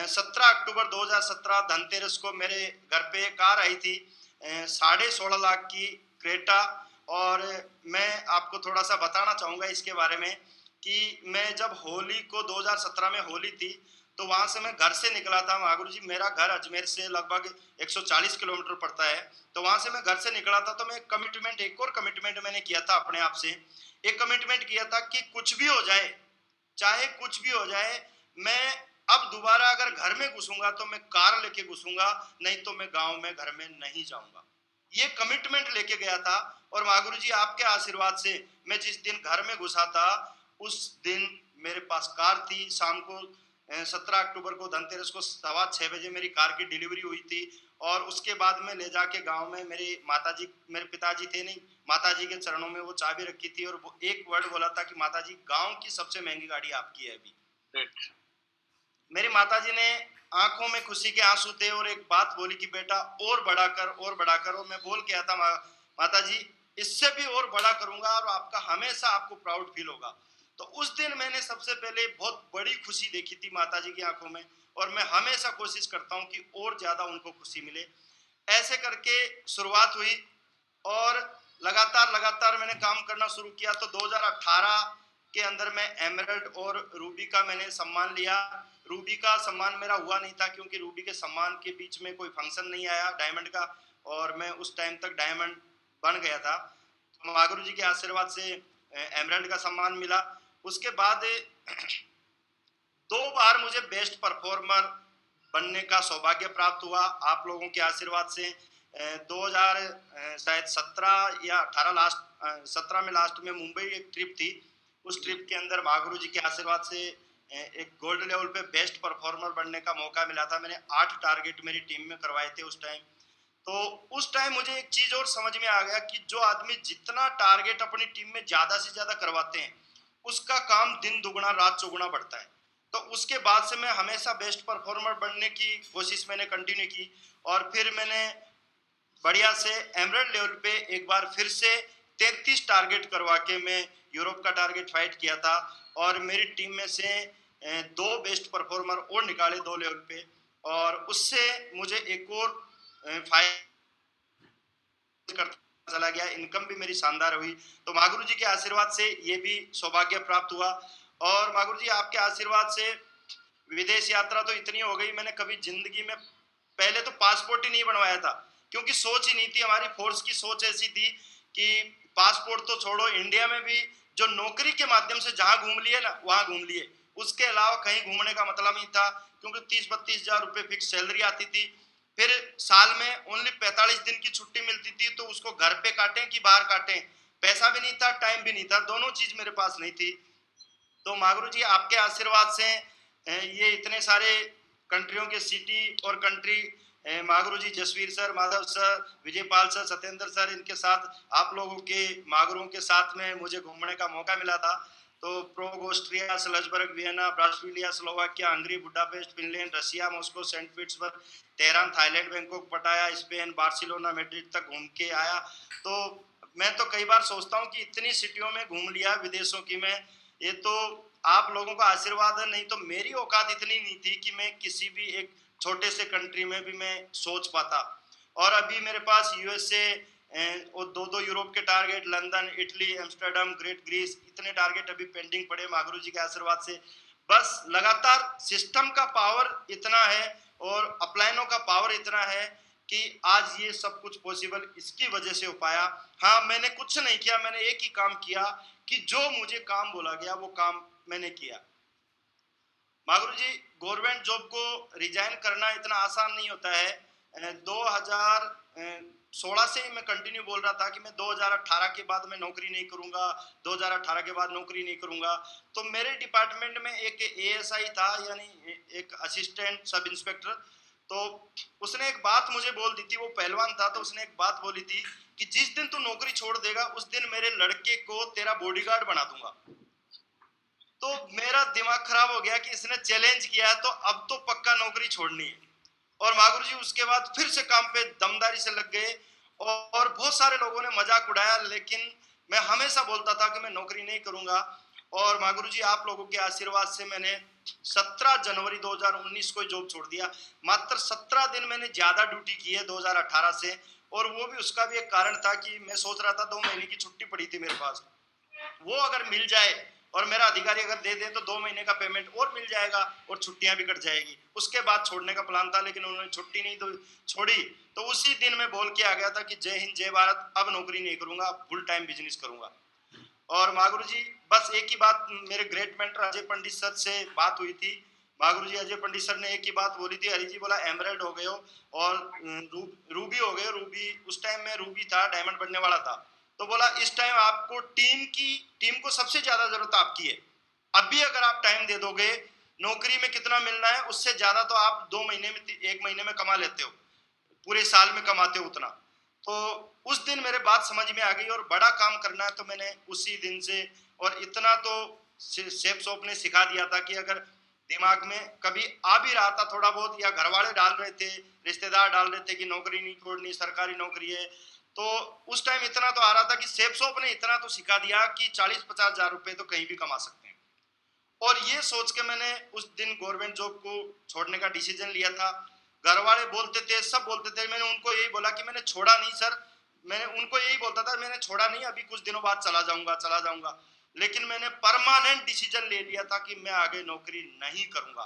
17 अक्टूबर 2017 धनतेरस को मेरे घर पे कार आई थी 16.5 लाख की क्रेटा। और मैं आपको थोड़ा सा बताना चाहूंगा इसके बारे में कि मैं जब होली को 2017 में होली थी, तो वहां से मैं घर से निकला था महागुरु जी, मेरा घर अजमेर से लगभग 140 किलोमीटर पड़ता है। तो वहां से मैं घर से निकला था, तो मैं कमिटमेंट, एक और कमिटमेंट मैंने किया था अपने आप से, एक कमिटमेंट किया था कि कुछ भी हो जाए, चाहे कुछ भी हो जाए, मैं अब दोबारा अगर घर में घुसूंगा तो मैं कार लेके घुसूंगा, नहीं तो मैं गांव में घर में नहीं जाऊंगा। ये कमिटमेंट लेके गया था। और महागुरु जी आपके आशीर्वाद से मैं जिस दिन घर में घुसा था, उस दिन मेरे पास कार थी। शाम को 17 अक्टूबर को धनतेरस को 6:15 बजे मेरी कार की डिलीवरी हुई थी। और उसके बाद में ले जाके गांव में मेरे माताजी, मेरे पिताजी थे नहीं, माताजी के चरणों में वो चाबी रखी थी और वो एक वर्ड बोला था कि माताजी गांव की सबसे महंगी गाड़ी आपकी है अभी। मेरी माताजी ने आंखों में खुशी के आंसू थे और एक बात बोली कि बेटा और बड़ा कर, और बड़ा कर। और मैं बोल गया था माताजी इससे भी और बड़ा करूंगा और आपका हमेशा आपको प्राउड फील होगा। तो उस दिन मैंने सबसे पहले बहुत बड़ी खुशी देखी थी माताजी की आंखों में, और मैं हमेशा कोशिश करता हूं कि और ज्यादा उनको खुशी मिले। ऐसे करके शुरुआत हुई और लगातार मैंने काम करना शुरू किया। तो 2018 के अंदर मैं एमरल्ड और रूबी का मैंने सम्मान लिया। रूबी का सम्मान मेरा हुआ नहीं था, क्योंकि रूबी के सम्मान के बीच में कोई फंक्शन नहीं आया डायमंड का, और मैं उस टाइम तक डायमंड बन गया था। तो महागुरु जी के आशीर्वाद से एमरल्ड का सम्मान मिला। उसके बाद 2 बार मुझे बेस्ट परफॉर्मर बनने का सौभाग्य प्राप्त हुआ आप लोगों के आशीर्वाद से। 2017 या 18 लास्ट 17 में लास्ट में मुंबई एक ट्रिप थी। उस ट्रिप के अंदर महागुरु जी के आशीर्वाद से एक गोल्ड लेवल पे बेस्ट परफॉर्मर बनने का मौका मिला था। मैंने 8 टारगेट मेरी टीम में करवाए थे उस टाइम। तो उस टाइम मुझे एक चीज और समझ में आ गया कि जो आदमी जितना टारगेट अपनी टीम में ज्यादा से ज्यादा करवाते हैं, उसका काम दिन दुगुना रात चौगुना बढ़ता है। तो उसके बाद से मैं हमेशा बेस्ट परफॉर्मर बनने की कोशिश मैंने कंटिन्यू की। और फिर मैंने बढ़िया से एमरल्ड लेवल पे एक बार फिर से 33 टारगेट करवा के मैं यूरोप का टारगेट फाइट किया था। और मेरी टीम में से 2 बेस्ट परफॉर्मर और निकाले 2 लेवल पे, और उससे मुझे एक और फाइट करता चला गया। इनकम भी मेरी शानदार हुई। तो महागुरु जी के आशीर्वाद से ये भी सौभाग्य प्राप्त हुआ। और महागुरु जी आपके आशीर्वाद से विदेश यात्रा तो इतनी हो गई, मैंने कभी जिंदगी में पहले तो पासपोर्ट ही नहीं बनवाया था, क्योंकि सोच ही नहीं थी। हमारी फोर्स की सोच ऐसी थी कि पासपोर्ट तो छोड़ो, इंडिया में भी जो नौकरी के माध्यम से जहां घूम लिए ना वहां घूम लिए, उसके अलावा कहीं घूमने का मतलब नहीं था। क्योंकि 30-32 हजार रुपए फिक्स सैलरी आती थी, फिर साल में ओनली 45 दिन की छुट्टी मिलती थी, तो उसको घर पे काटें कि बाहर काटें, पैसा भी नहीं था, टाइम भी नहीं था, दोनों चीज मेरे पास नहीं थी। तो महागुरु जी आपके आशीर्वाद से ये इतने सारे कंट्रियों के सिटी और country, Mahaguru ji Jasveer sir, Madhav sir, Vijaypal sir, Satyendra sir, इनके साथ आप लोगों के महागुरुओं के साथ में मुझे घूमने का मौका मिला था। तो Prague, Austria, Salzburg, Vienna, Brasilia, Slovakia, Hungary, Budapest, Finland, Russia, Moscow, Saint Petersburg, Tehran, Thailand, Bangkok, Pattaya, Spain, Barcelona, Madrid तक घूम के आया। तो मैं तो कई बार सोचता हूँ कि इतनी सिटियों में घूम लिया विदेशों की मैं, ये तो आप लोगों का आशीर्वाद है। नहीं तो मेरी औकात इतनी नहीं थी कि मैं किसी भी एक छोटे से कंट्री में भी मैं सोच पाता। और अभी मेरे पास यूएसए और 2 यूरोप के target, London, Italy, Amsterdam, great Greece, इतने टारगेट अभी पेंडिंग पड़े महागुरु जी के आशीर्वाद से। बस लगातार सिस्टम का पावर इतना है और अपलाइनों का पावर इतना है कि आज ये सब कुछ पॉसिबल इसकी वजह से हो पाया। हाँ, मैंने कुछ नहीं किया, मैंने एक ही काम किया कि जो मुझे काम बोला गया वो काम मैंने किया। महागुरु जी गवर्नमेंट जॉब को रिजाइन करना इतना आसान नहीं होता है। 2016 से ही मैं कंटिन्यू बोल रहा था कि मैं 2018 के बाद मैं नौकरी नहीं करूंगा, 2018 के बाद नौकरी नहीं करूंगा। तो मेरे डिपार्टमेंट में एक एएसआई था, यानी एक असिस्टेंट सब इंस्पेक्टर। तो उसने एक बात मुझे बोल दी थी, वो पहलवान था, तो उसने एक बात बोली थी कि जिस दिन तू नौकरी छोड़ देगा उस दिन मेरे लड़के को तेरा बॉडीगार्ड बना दूंगा। तो मेरा दिमाग खराब हो गया कि इसने चैलेंज किया है तो अब तो पक्का नौकरी छोड़नी है। और महागुरु जी उसके बाद फिर से काम पे दमदारी से लग गए और बहुत सारे लोगों ने मजाक उड़ाया, लेकिन मैं हमेशा बोलता था कि मैं नौकरी नहीं करूंगा। और महागुरु जी आप लोगों के आशीर्वाद से मैंने 17 जनवरी 2019 को जॉब छोड़ दिया। मात्र 17 दिन मैंने ज्यादा ड्यूटी की है 2018 से, और वो भी उसका भी एक कारण था कि मैं सोच रहा था 2 महीने की छुट्टी पड़ी थी मेरे पास, वो अगर मिल जाए और मेरा अधिकारी अगर दे दे तो 2 महीने का पेमेंट और मिल जाएगा और छुट्टियां भी कट जाएगी। उसके बाद छोड़ने का प्लान था, लेकिन उन्होंने छुट्टी नहीं तो छोड़ी। तो उसी दिन मैं बोल के आ गया था कि जय हिंद जय भारत, अब नौकरी नहीं करूंगा, फुल टाइम बिजनेस करूंगा। और महागुरु जी बस एक ही बात, मेरे ग्रेट मेंटर अजय पंडित सर से बात हुई थी। महागुरु जी अजय पंडित सर ने एक ही बात बोली थी, हरि जी बोला एमराल्ड हो गए हो और रूबी हो गए। रूबी उस टाइम में रूबी था, डायमंड बनने वाला था। तो बोला इस टाइम आपको टीम को सबसे ज्यादा जरूरत आपकी है। अब भी अगर आप टाइम दे दोगे, नौकरी में कितना मिलना है उससे ज्यादा तो आप 2 महीने में 1 महीने में कमा लेते हो, पूरे साल में कमाते हो उतना। तो उस दिन मेरे बात समझ में आ गई और बड़ा काम करना है तो मैंने उसी दिन से, और इतना तो शेफ शॉप ने सिखा दिया था कि अगर दिमाग में कभी आ भी रहा था थोड़ा बहुत, या घर वाले डाल रहे थे, रिश्तेदार डाल रहे थे कि नौकरी नहीं छोड़नी, सरकारी नौकरी है, तो उस टाइम इतना तो आ रहा था कि शेफ शॉप ने इतना तो सिखा दिया कि 40-50 हजार रुपए तो कहीं भी कमा सकते हैं। और ये सोच के मैंने उस दिन गवर्नमेंट जॉब को छोड़ने का डिसीजन लिया था। घर वाले बोलते थे, सब बोलते थे, मैंने उनको यही बोला कि मैंने छोड़ा नहीं सर, मैंने उनको यही बोलता था मैंने छोड़ा नहीं, अभी कुछ दिनों बाद चला जाऊंगा। लेकिन मैंने परमानेंट डिसीजन ले लिया था कि मैं आगे नौकरी नहीं करूंगा।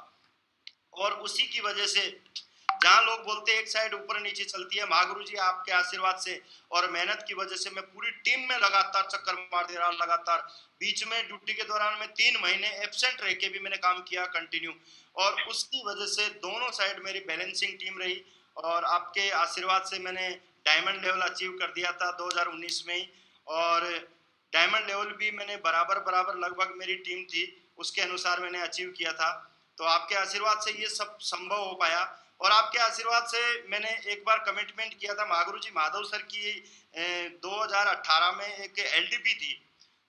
और उसी की वजह से जहां लोग बोलते हैं एक साइड ऊपर नीचे चलती है, महागुरु जी आपके आशीर्वाद से और मेहनत की वजह से मैं पूरी टीम में लगातार चक्कर मार दे रहा, लगातार। बीच में ड्यूटी के दौरान मैं 3 महीने एब्सेंट रह के भी मैंने काम किया कंटिन्यू, और उसकी वजह से दोनों साइड मेरी बैलेंसिंग टीम रही। और आपके आशीर्वाद से मैंने डायमंड लेवल अचीव कर दिया था 2019 में ही, और डायमंड लेवल भी मैंने बराबर लगभग मेरी टीम थी उसके अनुसार मैंने अचीव किया था। तो आपके आशीर्वाद से ये सब संभव हो पाया। और आपके आशीर्वाद से मैंने एक बार कमिटमेंट किया था महागुरु जी, माधव सर की 2018 में एक एलडीपी थी।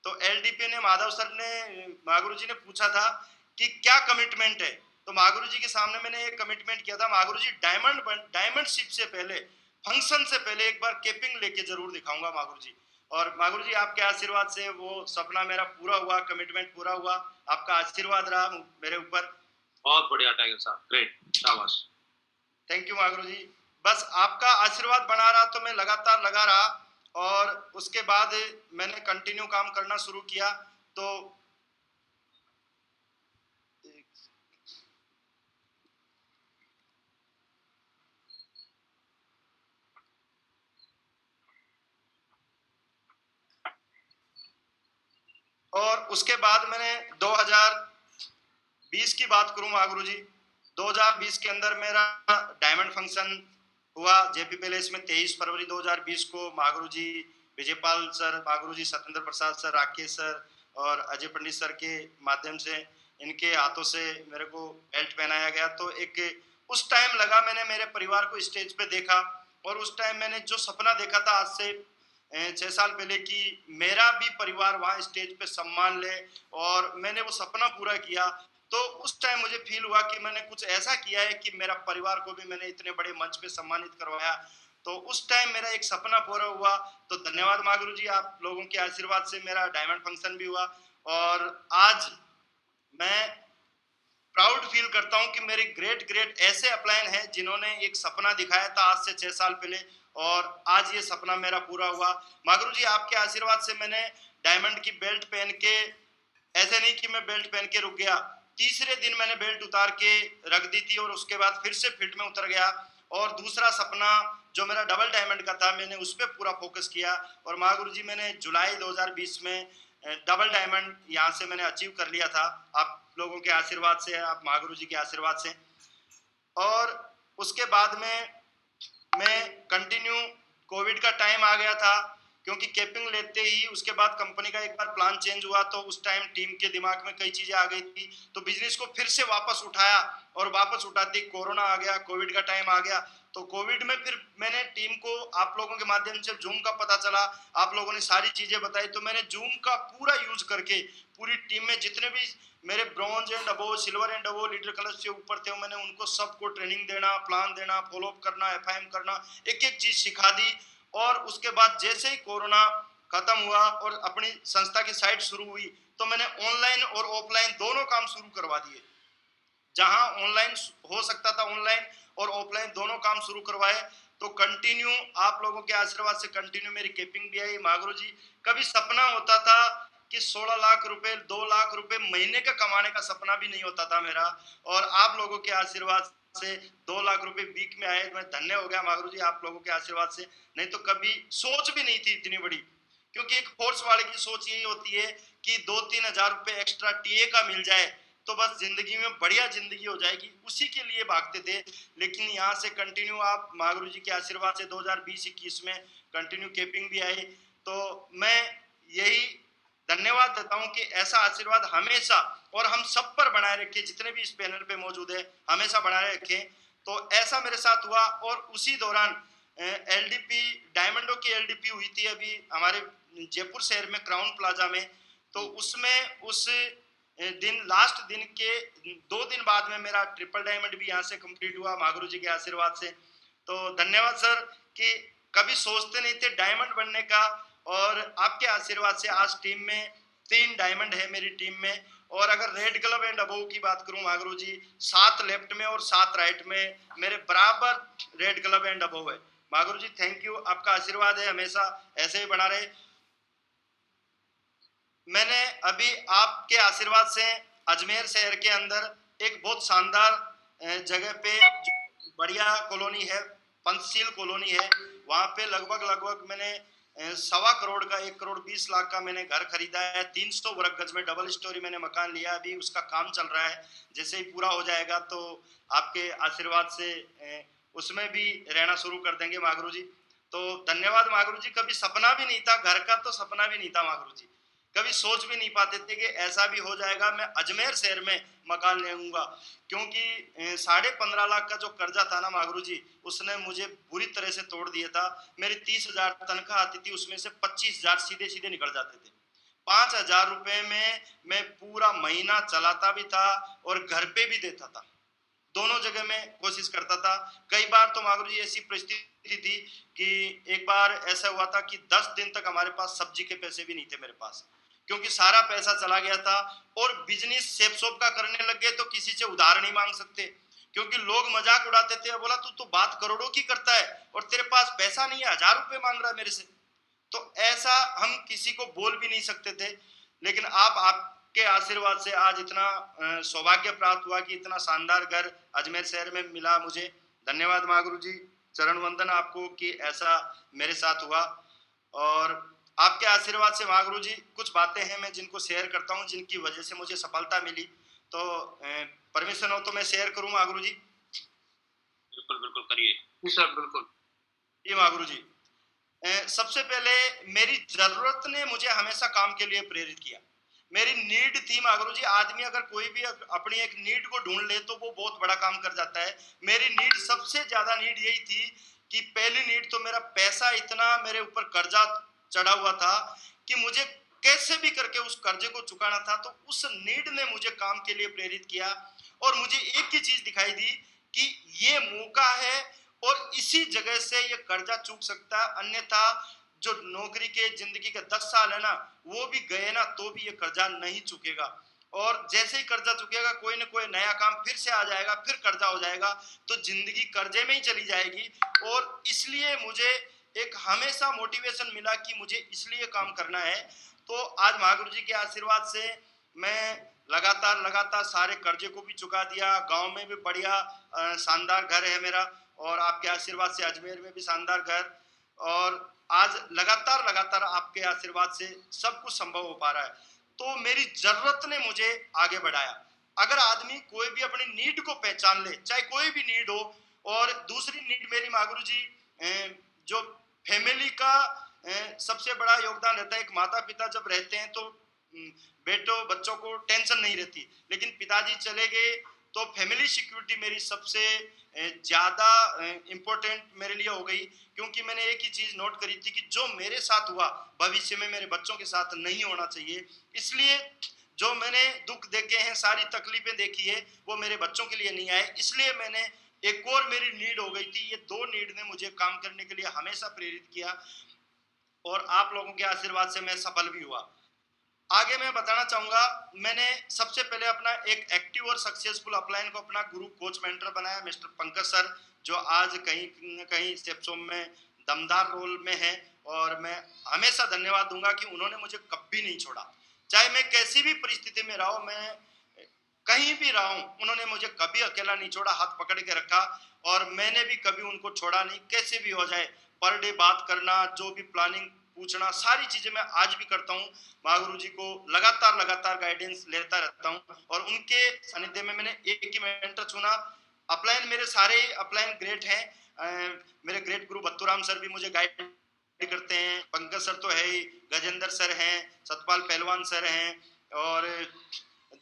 तो एलडीपी ने महागुरु जी ने पूछा था कि क्या कमिटमेंट है, तो महागुरु जी के सामने मैंने एक कमिटमेंट किया था, महागुरु जी डायमंड शिप से पहले, फंक्शन से पहले एक बार केपिंग लेके जरूर दिखाऊंगा महागुरु जी। और महागुरु जी आपके आशीर्वाद से वो सपना मेरा पूरा हुआ, कमिटमेंट पूरा हुआ, आपका आशीर्वाद रहा मेरे ऊपर। बहुत बढ़िया टाइगर साहब, ग्रेट, शाबाश। थैंक यू महागुरु जी। बस आपका आशीर्वाद बना रहा तो मैं लगातार लगा रहा, और उसके बाद मैंने कंटिन्यू काम करना शुरू किया। तो और उसके बाद मैंने 2020 की बात करूं महागुरु जी, 2020 के अंदर मेरा डायमंड फंक्शन हुआ जेपी पैलेस में 23 फरवरी 2020 को। महागुरु जी विजयपाल सर, महागुरु जी सत्येंद्र प्रसाद सर, राकेश सर और अजय पंडित सर के माध्यम से, इनके हाथों से मेरे को बेल्ट पहनाया गया। तो एक उस टाइम लगा, मैंने मेरे परिवार को स्टेज पे देखा, और उस टाइम मैंने जो सपना देखा था आज से 6 साल पहले कि मेरा भी परिवार वहाँ स्टेज पे सम्मान ले, और मैंने वो सपना पूरा किया। तो उस टाइम मुझे फील हुआ कि मैंने कुछ ऐसा किया है कि मेरा परिवार को भी मैंने इतने बड़े मंच पे सम्मानित करवाया। तो उस टाइम मेरा एक सपना पूरा हुआ। तो धन्यवाद महागुरु जी, आप लोगों के आशीर्वाद से मेरा डायमंड फंक्शन भी हुआ, और आज मैं प्राउड फील करता हूं कि मेरे ग्रेट ऐसे अपलाइन हैं जिन्होंने एक सपना दिखाया था आज से 6 साल पहले, और आज ये सपना मेरा पूरा हुआ। महागुरु जी आपके आशीर्वाद से मैंने डायमंड की बेल्ट पहन के, ऐसे नहीं कि मैं बेल्ट पहन के रुक गया, तीसरे दिन मैंने बेल्ट उतार के रख दी थी, और उसके बाद फिर से फील्ड में उतर गया, और दूसरा सपना जो मेरा डबल डायमंड का था मैंने उस पर पूरा फोकस किया। और महागुरु जी मैंने जुलाई 2020 में डबल डायमंड यहाँ से मैंने अचीव कर लिया था, आप लोगों के आशीर्वाद से, आप महागुरु जी के आशीर्वाद से। और उसके बाद में मैं कंटिन्यू, कोविड का टाइम आ गया था, क्योंकि कैपिंग लेते ही उसके बाद कंपनी का एक बार प्लान चेंज हुआ, तो उस टाइम टीम के दिमाग में कई चीजें आ गई थी, तो बिजनेस को फिर से वापस उठाया, और वापस उठाते कोरोना आ गया, कोविड का टाइम आ गया। तो कोविड में फिर मैंने टीम को आप लोगों के माध्यम से जूम का पता चला, आप लोगों ने सारी चीजें बताई, तो मैंने जूम का पूरा यूज करके पूरी टीम में जितने भी मेरे bronze and above, silver and above leader club से ऊपर थे, मैंने उनको सबको ट्रेनिंग देना, प्लान देना, फॉलोअप करना, एफआईएम करना, एक एक चीज सिखा दी। और उसके बाद जैसे ही कोरोना खत्म हुआ और अपनी संस्था की साइट शुरू हुई, तो मैंने ऑनलाइन और ऑफलाइन दोनों काम शुरू करवा दिए। जहां ऑनलाइन हो सकता था ऑनलाइन और ऑफलाइन दोनों काम शुरू करवाए। तो कंटिन्यू आप लोगों के आशीर्वाद से कंटिन्यू मेरी केपिंग भी आई। मागरू जी, कभी सपना होता था कि 16 लाख रुपए 2 लाख रुपए महीने का कमाने का सपना भी नहीं होता था मेरा, और आप लोगों के आशीर्वाद से 2 लाख रुपए वीक में आए। मैं धन्य हो गया मागरू जी आप लोगों के आशीर्वाद से, नहीं तो कभी सोच भी नहीं थी इतनी बड़ी। क्योंकि एक फोर्स वाले की सोच यही होती है कि 2-3 हजार रुपए एक्स्ट्रा टीए का मिल जाए तो बस जिंदगी में बढ़िया जिंदगी हो जाएगी, उसी के लिए भागते थे। लेकिन यहाँ से कंटिन्यू आप मागरू जी के आशीर्वाद से 2020-21 में कंटिन्यू केपिंग भी आई। तो मैं यही धन्यवाद देता हूँ कि ऐसा आशीर्वाद हमेशा और हम सब पर बनाए रखे, जितने भी इस पैनल पे मौजूद है हमेशा बनाए रखें। तो ऐसा मेरे साथ हुआ। और उसी दौरान एलडीपी, डायमंडों की एलडीपी हुई थी अभी हमारे जयपुर शहर में क्राउन प्लाजा में। तो उसमें उस दिन, लास्ट दिन के 2 दिन बाद में मेरा ट्रिपल डायमंड भी यहाँ से कंप्लीट हुआ मागरू जी के आशीर्वाद से। तो धन्यवाद सर कि कभी सोचते नहीं थे डायमंड बनने का, और आपके आशीर्वाद से आज टीम में 3 डायमंड है मेरी टीम में। और अगर रेड ग्लव एंड अबोव की बात करूं मागरू जी, 7 लेफ्ट में और 7 राइट में मेरे बराबर रेड ग्लव एंड अबोव है। मागरू जी थैंक यू, आपका आशीर्वाद है हमेशा ऐसे ही बना रहे। मैंने अभी आपके आशीर्वाद से अजमेर शहर के अंदर एक बहुत शानदार जगह पे बढ़िया कॉलोनी है, पंचशील कॉलोनी है, वहां पे लगभग मैंने 1.25 करोड़ का 1 करोड़ 20 लाख का मैंने घर खरीदा है। 300 वर्ग गज में डबल स्टोरी मैंने मकान लिया, अभी उसका काम चल रहा है। जैसे ही पूरा हो जाएगा तो आपके आशीर्वाद से उसमें भी रहना शुरू कर देंगे मागरू जी। तो धन्यवाद मागरू जी, कभी सपना भी नहीं था घर का, तो सपना भी नहीं था मागरू जी, कभी सोच भी नहीं पाते थे कि ऐसा भी हो जाएगा। मैं अजमेर शहर में मकान लेऊंगा, क्योंकि 15.5 लाख का जो कर्जा था ना मागरू जी, उसने मुझे बुरी तरह से तोड़ दिया था। मेरी 30,000 तनख्वाह आती थी, उसमें से 25,000 सीधे सीधे निकल जाते थे। 5,000 रुपए में मैं पूरा महीना चलाता भी था और घर पे भी देता था, दोनों जगह में कोशिश करता था। कई बार तो मागरू जी ऐसी परिस्थिति थी कि एक बार ऐसा हुआ था कि 10 दिन तक हमारे पास सब्जी के पैसे भी नहीं थे मेरे पास, क्योंकि सारा पैसा चला गया था। और बिजनेस सेफ शॉप का करने लग गए तो किसी से उधार नहीं मांग सकते, क्योंकि लोग मजाक उड़ाते थे, बोला तू तो बात करोड़ों की करता है और तेरे पास पैसा नहीं है, 1,000 रुपए मांग रहा है मेरे से। तो ऐसा हम किसी को बोल भी नहीं सकते थे। लेकिन आपके आशीर्वाद से आज इतना सौभाग्य प्राप्त हुआ कि इतना शानदार घर अजमेर शहर में मिला मुझे। धन्यवाद मागरू जी, चरण वंदन आपको कि ऐसा मेरे साथ हुआ। और आपके आशीर्वाद से मागरू जी कुछ बातें हैं मैं जिनको शेयर करता हूं, जिनकी वजह से मुझे सफलता मिली। तो परमिशन हो तो मैं शेयर करूं मागरू जी? बिल्कुल बिल्कुल करिए सर, बिल्कुल। ये मागरू जी, सबसे पहले मेरी जरूरत ने मुझे हमेशा काम के लिए प्रेरित किया। मेरी नीड थी मागरू जी, आदमी अगर कोई भी अपनी एक नीड को ढूंढ ले तो वो बहुत बड़ा काम कर जाता है। मेरी नीड, सबसे ज्यादा नीड यही थी कि पहली नीड तो मेरा पैसा, इतना मेरे ऊपर कर्जा चढ़ा हुआ था कि मुझे कैसे भी करके उस कर्जे को चुकाना था। तो उस नीड ने मुझे काम के लिए प्रेरित किया और मुझे एक ही चीज दिखाई दी कि ये मौका है और इसी जगह से ये कर्जा चूक सकता है, अन्यथा जो नौकरी के जिंदगी के 10 साल है ना, वो भी गए ना तो भी ये कर्जा नहीं चुकेगा। और जैसे ही कर्जा चुकेगा कोई ना कोई नया काम फिर से आ जाएगा, फिर कर्जा हो जाएगा, तो जिंदगी कर्जे में ही चली जाएगी। और इसलिए मुझे एक हमेशा मोटिवेशन मिला कि मुझे इसलिए काम करना है। तो आज महागुरु जी के आशीर्वाद से मैं लगातार सारे कर्जे को भी चुका दिया। गांव में भी बढ़िया शानदार घर है मेरा, और आपके आशीर्वाद से अजमेर में भी शानदार घर, और आज लगातार आपके आशीर्वाद से सब कुछ संभव हो पा रहा है। तो मेरी जरूरत ने मुझे आगे बढ़ाया। अगर आदमी कोई भी अपनी नीड को पहचान ले, चाहे कोई भी नीड हो। और दूसरी नीड मेरी मागुरु जी, जो फैमिली का सबसे बड़ा योगदान रहता है। एक माता पिता जब रहते हैं तो बच्चों को टेंशन नहीं रहती, लेकिन पिताजी चले गए तो फैमिली सिक्योरिटी मेरी सबसे ज़्यादा इम्पोर्टेंट मेरे लिए हो गई, क्योंकि मैंने एक ही चीज़ नोट करी थी कि जो मेरे साथ हुआ भविष्य में मेरे बच्चों के साथ नहीं होना चाहिए। इसलिए जो मैंने दुख देखे हैं, सारी तकलीफें देखी है, वो मेरे बच्चों के लिए नहीं आए। इसलिए मैंने एक और मेरी नीड हो गई थी। ये 2 नीड ने मुझे काम करने के लिए हमेशा प्रेरित किया और आप लोगों के आशीर्वाद से मैं सफल भी हुआ। आगे मैं बताना चाहूंगा, मैंने सबसे पहले अपना एक एक्टिव और सक्सेसफुल अपलाइन को अपना गुरु कोच मेंटर बनाया, मिस्टर पंकज सर, जो आज कहीं न कहीं स्टेप्सों में दमदार रोल में है। और मैं हमेशा धन्यवाद दूंगा कि उन्होंने मुझे कभी नहीं छोड़ा, चाहे मैं कैसी भी परिस्थिति में रहा हूं, मैं कहीं भी रहा हूं, उन्होंने मुझे कभी अकेला नहीं छोड़ा, हाथ पकड़ के रखा और मैंने भी कभी उनको छोड़ा नहीं। कैसे भी हो जाए, पर डे बात करना, जो भी प्लानिंग पूछना, सारी चीजें मैं आज भी करता हूँ। महागुरु जी को लगातार गाइडेंस लेता रहता हूँ और उनके सानिध्य में मैंने एक ही मेंटर चुना। अपलाइन मेरे सारे अपलाइन ग्रेट हैं। मेरे ग्रेट गुरु बत्तूराम सर भी मुझे गाइड करते हैं, पंकज सर तो है ही, गजेंद्र सर हैं, सतपाल पहलवान सर हैं और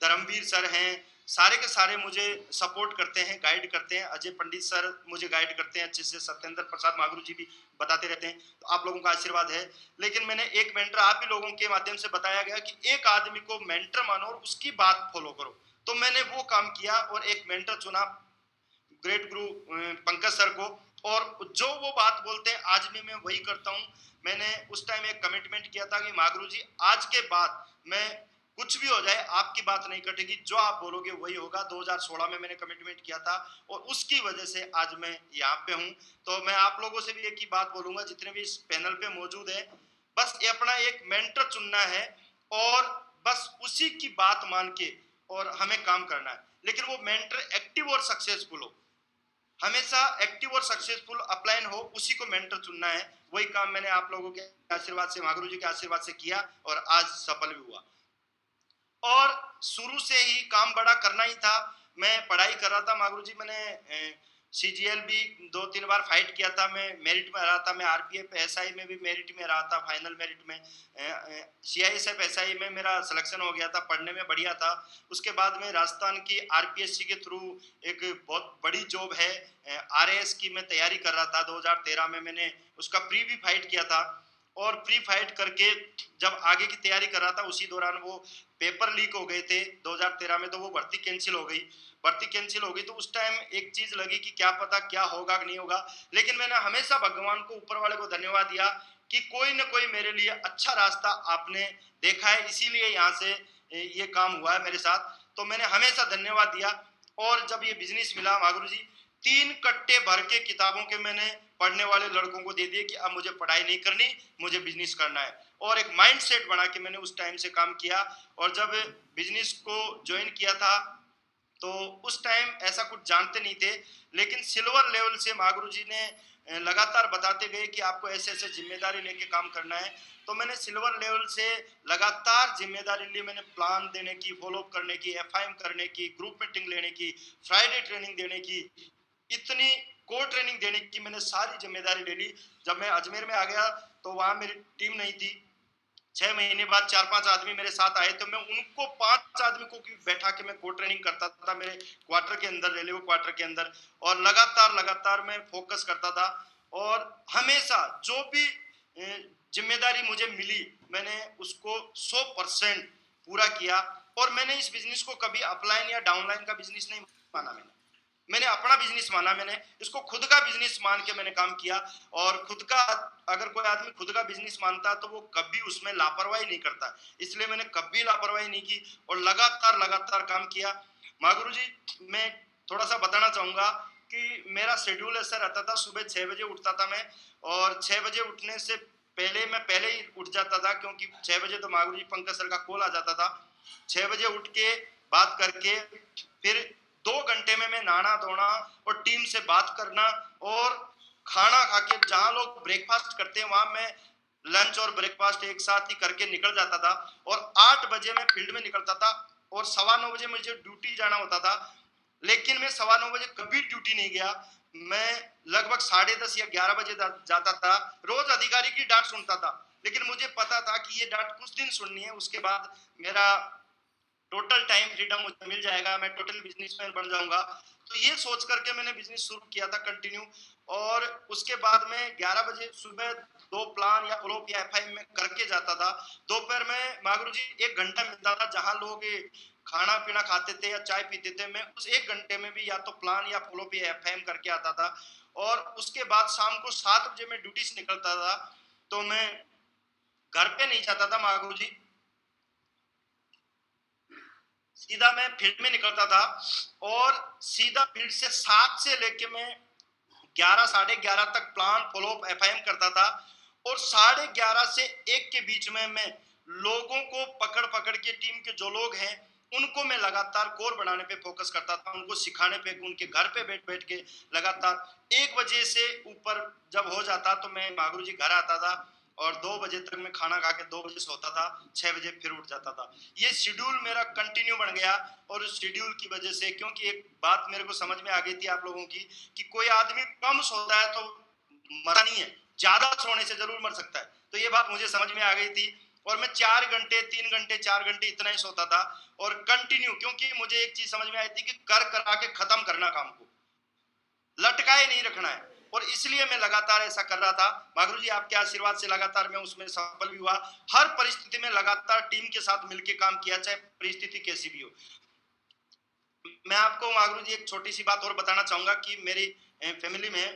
धर्मवीर सर हैं। सारे के सारे मुझे सपोर्ट करते हैं, गाइड करते हैं। अजय पंडित सर मुझे गाइड करते हैं अच्छे से, सत्येंद्र प्रसाद महागुरु जी भी बताते रहते हैं। तो आप लोगों का आशीर्वाद है। लेकिन मैंने एक मेंटर आप ही लोगों के माध्यम से बताया गया कि एक आदमी को मेंटर मानो और उसकी बात फॉलो करो, तो मैंने वो काम किया और एक मेंटर चुना, ग्रेट गुरु पंकज सर को। और जो वो बात बोलते हैं आज भी मैं वही करता हूँ। मैंने उस टाइम एक कमिटमेंट किया था कि महागुरु जी आज के बाद मैं कुछ भी हो जाए आपकी बात नहीं कटेगी, जो आप बोलोगे वही होगा। 2016 में मैंने कमिटमेंट किया था और उसकी वजह से आज मैं यहाँ पे हूँ। तो मैं आप लोगों से भी एक ही बात बोलूंगा, जितने भी इस पैनल पे मौजूद है, बस ये अपना एक मेंटर चुनना है और बस उसी की बात मान के और हमें काम करना है। लेकिन वो मेंटर एक्टिव और सक्सेसफुल हो, हमेशा एक्टिव और सक्सेसफुल अपलाइन हो, उसी को मेंटर चुनना है। वही काम मैंने आप लोगों के आशीर्वाद से, महागुरु जी के आशीर्वाद से किया और आज सफल भी हुआ। और शुरू से ही काम बड़ा करना ही था। मैं पढ़ाई कर रहा था महागुरु जी, मैंने CGL भी 2-3 बार फाइट किया था, मैं मेरिट में रहा था। मैं RPF SI में भी मेरिट में रहा था, फाइनल मेरिट में। CISF SI में मेरा सिलेक्शन हो गया था, पढ़ने में बढ़िया था। उसके बाद में राजस्थान की RPSC के थ्रू एक बहुत बड़ी जॉब है RAS की, मैं तैयारी कर रहा था। 2013 में मैंने उसका प्री भी फाइट किया था और प्री फाइट करके जब आगे की तैयारी कर रहा था, उसी दौरान वो पेपर लीक हो गए थे 2013 में, तो वो भर्ती कैंसिल हो गई। तो उस टाइम एक चीज लगी कि क्या पता क्या होगा कि नहीं होगा। लेकिन मैंने हमेशा भगवान को, ऊपर वाले को धन्यवाद दिया कि कोई न कोई मेरे लिए अच्छा रास्ता आपने देखा है, इसीलिए यहाँ से ये काम हुआ है मेरे साथ। तो मैंने हमेशा धन्यवाद दिया। और जब ये बिजनेस मिला महागुरु जी, 3 कट्टे भर के किताबों के मैंने पढ़ने वाले लड़कों को दे दिए कि अब मुझे पढ़ाई नहीं करनी, मुझे बिजनेस करना है। और एक माइंड सेट बना के मैंने उस टाइम से काम किया। और जब बिजनेस को ज्वाइन किया था तो उस टाइम ऐसा कुछ जानते नहीं थे, लेकिन सिल्वर लेवल से महागुरु जी ने लगातार बताते गए कि आपको ऐसे ऐसे जिम्मेदारी लेके काम करना है। तो मैंने सिल्वर लेवल से लगातार जिम्मेदारी ली। मैंने प्लान देने की, फॉलो करने की, FIM करने की, ग्रुप मीटिंग लेने की, फ्राइडे ट्रेनिंग देने की, इतनी कोर ट्रेनिंग देने की मैंने सारी जिम्मेदारी ले ली। जब मैं अजमेर में आ गया तो वहां मेरी टीम नहीं थी। 6 महीने बाद 4-5 आदमी मेरे साथ आए, तो मैं उनको 5 आदमी को बैठा के मैं कोर ट्रेनिंग करता था मेरे क्वार्टर के अंदर, रेलवे क्वार्टर के अंदर। और लगातार मैं फोकस करता था और हमेशा जो भी जिम्मेदारी मुझे मिली मैंने उसको 100% पूरा किया। और मैंने इस बिजनेस को कभी अपलाइन या डाउनलाइन का बिजनेस नहीं माना, मैंने अपना बिजनेस माना। मैंने इसको खुद का बिजनेस मान के मैंने काम किया। और खुद का, अगर कोई आदमी खुद का बिजनेस मानता तो वो कभी उसमें लापरवाही नहीं करता, इसलिए मैंने कभी लापरवाही नहीं की और लगातार काम किया। महागुरु जी, मैं थोड़ा सा बताना चाहूंगा कि मेरा शेड्यूल ऐसा रहता था, सुबह 6 बजे उठता था मैं, और 6 बजे उठने से मैं पहले ही उठ जाता था, क्योंकि 6 बजे तो महागुरु जी पंकज सर का कॉल आ जाता था। 6 बजे उठ के बात करके फिर 2 घंटे में मैं नहाना धोना और टीम से बात करना और खाना खा के, जहां लोग ब्रेकफास्ट करते हैं वहां मैं लंच और ब्रेकफास्ट एक साथ ही करके निकल जाता था। और 8 बजे मैं फील्ड में निकलता था और 9:15 बजे मुझे ड्यूटी जाना होता था। लेकिन मैं 9:15 बजे कभी ड्यूटी नहीं गया, मैं लगभग 10:30 या 11 बजे जाता था। रोज अधिकारी की डांट सुनता था, लेकिन मुझे पता था कि ये डांट कुछ दिन सुननी है, उसके बाद मेरा टोटल टाइम फ्रीडम मुझे मिल जाएगा, मैं टोटल बिजनेसमैन बन जाऊंगा। तो ये सोच करके मैंने बिजनेस शुरू किया था कंटिन्यू। और उसके बाद में 11 बजे सुबह 2 प्लान या फ्लॉप या एफआईएम में करके जाता था। दोपहर में मागुरु जी 1 घंटा मिलता था जहां लोग खाना पीना खाते थे या चाय पीते थे, मैं उस 1 घंटे में भी या तो प्लान या फ्लॉप या एफआईएम करके आता था। और उसके बाद शाम को 7 बजे मैं ड्यूटी से निकलता था, तो मैं घर पे नहीं जाता था मागुरु जी, सीधा मैं फील्ड में निकलता था। और सीधा फील्ड से 7 से लेके मैं 11 साढ़े 11 तक प्लान फॉलोअप एफआईएम करता था। और 11:30 से 1 के बीच में मैं लोगों को पकड़ पकड़ के, टीम के जो लोग हैं उनको मैं लगातार कोर बनाने पे फोकस करता था, उनको सिखाने पे, उनके घर पे बैठ बैठ के लगातार 1 बजे से ऊपर जब हो जाता तो मैं मागुरु जी घर आता था और 2 बजे तक मैं खाना खा के 2 बजे सोता था, 6 बजे फिर उठ जाता था। ये शेड्यूल मेरा कंटिन्यू बन गया। और उस शेड्यूल की वजह से, क्योंकि एक बात मेरे को समझ में आ गई थी आप लोगों की कि कोई आदमी कम सोता है तो मरता नहीं है, ज्यादा सोने से जरूर मर सकता है। तो ये बात मुझे समझ में आ गई थी और मैं 4 घंटे 3 घंटे 4 घंटे इतना ही सोता था और कंटिन्यू, क्योंकि मुझे एक चीज समझ में आई थी कि कर करा के खत्म करना काम को, लटकाए नहीं रखना है। और इसलिए मैं लगातार ऐसा कर रहा था। मागुरु जी आपके आशीर्वाद से लगातार मैं उसमें सफल भी हुआ। हर परिस्थिति में लगातार टीम के साथ मिलकर काम किया, चाहे परिस्थिति कैसी भी हो। मैं आपको मागुरु जी एक छोटी सी बात और बताना चाहूंगा कि मेरी फैमिली में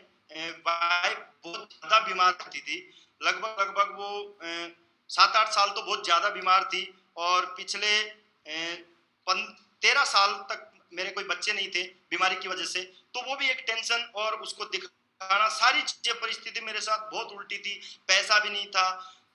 वाइफ बहुत ज्यादा बीमार रहती थी। लगभग वो 7-8 साल तो बहुत ज्यादा बीमार थी। और पिछले 13 साल तक मेरे कोई बच्चे नहीं थे बीमारी की वजह से। तो वो भी एक टेंशन और उसको दिखाना, सारी चीजें, परिस्थिति मेरे साथ बहुत उल्टी थी। पैसा भी नहीं था,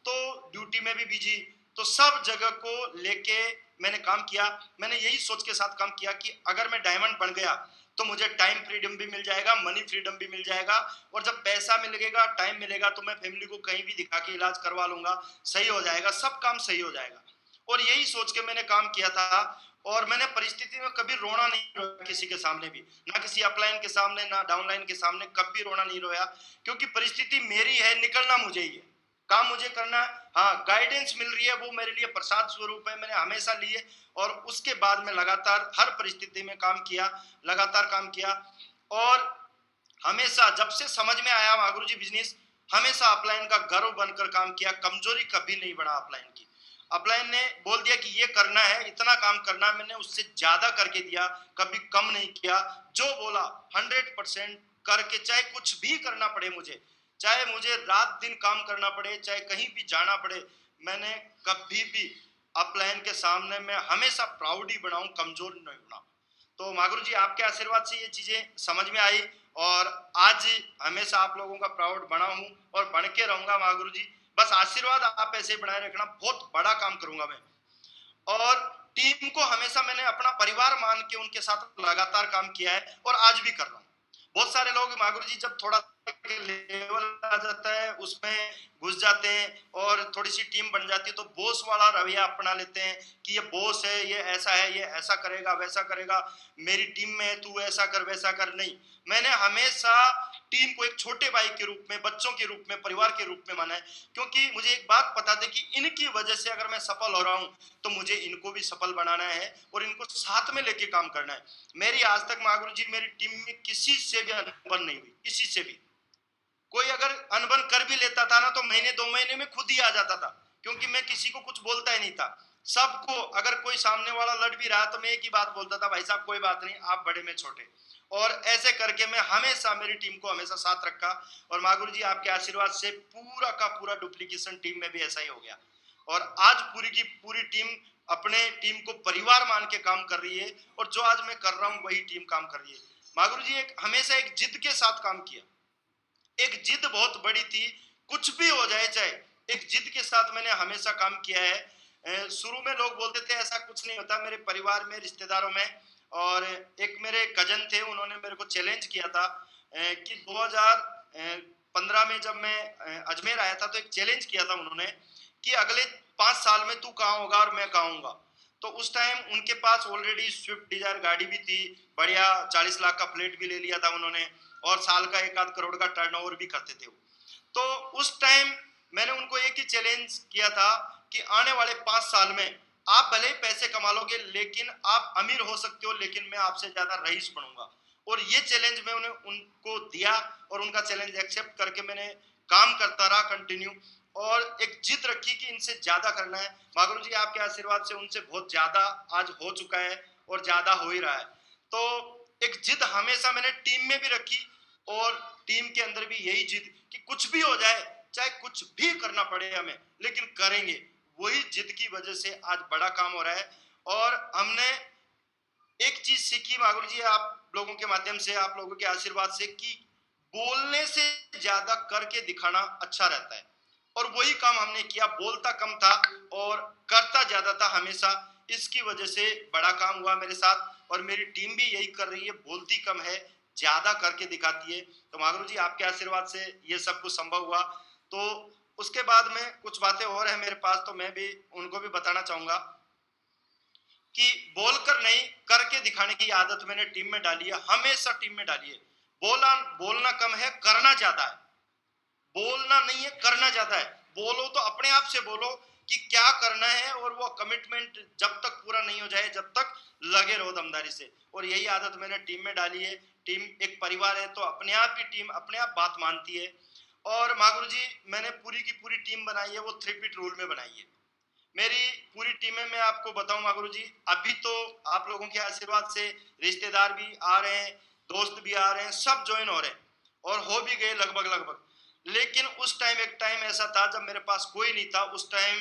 तो ड्यूटी में भी बिजी, तो सब जगह को लेके मैंने काम किया। मैंने यही सोच के साथ काम किया कि अगर मैं डायमंड बन गया तो मुझे टाइम फ्रीडम भी मिल जाएगा, मनी फ्रीडम भी मिल जाएगा। और जब पैसा मिलेगा, टाइम मिलेगा, तो मैं फैमिली को कहीं भी दिखा के इलाज करवा लूंगा, सही हो जाएगा, सब काम सही हो जाएगा। और यही सोच के मैंने काम किया था। और मैंने परिस्थिति में कभी रोना नहीं रोया किसी के सामने भी, ना किसी अपलाइन के सामने, ना डाउनलाइन के सामने, कभी रोना नहीं रोया। क्योंकि परिस्थिति मेरी है, निकलना मुझे ही है, काम मुझे करना है। हाँ, गाइडेंस मिल रही है, वो मेरे लिए प्रसाद स्वरूप है, मैंने हमेशा लिए। और उसके बाद में लगातार हर परिस्थिति में काम किया, लगातार काम किया। और हमेशा जब से समझ में आया मागुरु जी बिजनेस, हमेशा अपलाइन का गर्व बनकर काम किया, कमजोरी कभी नहीं बढ़ा अपलाइन की। अपलाइन ने बोल दिया कि ये करना है, इतना काम करना है, मैंने उससे ज्यादा करके दिया, कभी कम नहीं किया। जो बोला 100% करके, चाहे कुछ भी करना पड़े मुझे, चाहे मुझे रात दिन काम करना पड़े, चाहे कहीं भी जाना पड़े, मैंने कभी भी अपलाइन के सामने मैं हमेशा प्राउड ही बनाऊं, कमजोर नहीं बनाऊं। तो मागुरु जी आपके आशीर्वाद से ये चीजें समझ में आई और आज हमेशा आप लोगों का प्राउड बना हूं और बन के रहूंगा मागुरु जी। बस आशीर्वाद आप ऐसे बनाए रखना, बहुत बड़ा काम करूंगा मैं। और टीम को हमेशा मैंने अपना परिवार मान के उनके साथ लगातार काम किया है और आज भी कर रहा हूँ। बहुत सारे लोग मागुरु जी जब थोड़ा लेवल आ जाता है उसमें घुस जाते हैं और थोड़ी सी टीम बन जाती है तो बॉस वाला रवैया अपना लेते हैं कि ये बॉस है, ये ऐसा है, ये ऐसा करेगा, वैसा करेगा, मेरी टीम में है, तू ऐसा कर वैसा कर। नहीं, मैंने हमेशा टीम को एक छोटे भाई के रूप में, बच्चों के रूप में, परिवार के रूप में माना है। क्योंकि मुझे एक बात पता थी कि इनकी वजह से अगर मैं सफल हो रहा हूं तो मुझे इनको भी सफल बनाना है और इनको साथ में लेके काम करना है। मेरी आज तक मागुरु जी मेरी टीम में किसी से भी अनबन नहीं हुई, किसी से भी। कोई अगर अनबन कर भी लेता था ना तो महीने 2 महीने में खुद ही आ जाता था, क्योंकि मैं किसी को कुछ बोलता ही नहीं था। सबको, अगर कोई सामने वाला लड़ भी रहा तो मैं एक ही बात बोलता था, भाई साहब कोई बात नहीं, आप बड़े में छोटे। और ऐसे करके मैं हमेशा मेरी टीम को हमेशा साथ रखा। और मागुरु जी आपके आशीर्वाद से पूरा का पूरा डुप्लीकेशन टीम में भी ऐसा ही हो गया। और आज पूरी की पूरी टीम अपने टीम को परिवार मान के काम कर रही है और जो आज मैं कर रहा हूं वही टीम काम कर रही है। मागुरु जी हमेशा एक जिद के साथ काम किया, एक जिद बहुत बड़ी थी, कुछ भी हो जाए चाहे, एक जिद के साथ मैंने हमेशा काम किया है। शुरू में लोग बोलते थे ऐसा कुछ नहीं होता, मेरे परिवार में, रिश्तेदारों में। और एक मेरे कजन थे, उन्होंने मेरे को चैलेंज किया था कि 2015 में जब मैं अजमेर आया था तो एक चैलेंज किया था उन्होंने कि अगले 5 साल में तू कहाँ होगा और मैं कहाँ होऊंगा। तो उस टाइम उनके पास ऑलरेडी स्विफ्ट डिजायर गाड़ी भी थी, बढ़िया 40 लाख का फ्लैट भी ले लिया था उन्होंने और साल का 1-8 करोड़ का टर्नओवर भी करते थे वो। तो उस टाइम मैंने उनको एक ही चैलेंज किया था कि आने वाले 5 साल में आप भले ही पैसे कमा लोगे लेकिन आप अमीर हो सकते हो, लेकिन मैं आपसे ज्यादा रईस बनूंगा। और ये चैलेंज मैं उनको दिया और उनका चैलेंज एक्सेप्ट करके मैंने काम करता रहा कंटिन्यू, और एक जिद रखी कि इनसे ज्यादा करना है। मागुरु जी आपके आशीर्वाद से उनसे बहुत ज्यादा आज हो चुका है और ज्यादा हो ही रहा है। तो एक जिद हमेशा मैंने टीम में भी रखी और टीम के अंदर भी यही जिद कि कुछ भी हो जाए, चाहे कुछ भी करना पड़े हमें, लेकिन करेंगे। वही जिद की वजह से आज बड़ा काम हो रहा है। और हमने एक चीज सीखी मागुरु जी आप लोगों के माध्यम से, आप लोगों के आशीर्वाद से, कि बोलने से ज्यादा करके दिखाना अच्छा रहता है, और वही काम हमने किया। बोलता कम था और करता ज्यादा था हमेशा। इसकी वजह से बड़ा काम हुआ मेरे साथ, और मेरी टीम भी यही कर रही है, बोलती कम है, ज्यादा करके दिखाती है। तो मागुरु जी आपके आशीर्वाद से ये सब कुछ संभव हुआ। तो उसके बाद में कुछ बातें और है मेरे पास, तो मैं भी उनको भी बताना चाहूंगा कि बोलकर नहीं, करके दिखाने की आदत मैंने टीम में डाली है, हमेशा टीम में डाली है। बोलना कम है, करना ज्यादा है। बोलना नहीं है, करना ज्यादा है। बोलो तो अपने आप से बोलो कि क्या करना है, और वो कमिटमेंट जब तक पूरा नहीं हो जाए जब तक लगे रहो दमदारी से। और यही आदत मैंने टीम में डाली है। टीम एक परिवार है, तो अपने आप ही टीम अपने आप बात मानती है। और मागुरु जी मैंने पूरी की पूरी टीम बनाई है, वो 3 पीट रूल में बनाई है। मेरी पूरी टीम में मैं आपको बताऊं मागुरु जी, अभी तो आप लोगों के आशीर्वाद से रिश्तेदार भी आ रहे हैं, दोस्त भी आ रहे हैं, सब ज्वाइन हो रहे हैं और हो भी गए लगभग। लेकिन उस टाइम एक टाइम ऐसा था जब मेरे पास कोई नहीं था। उस टाइम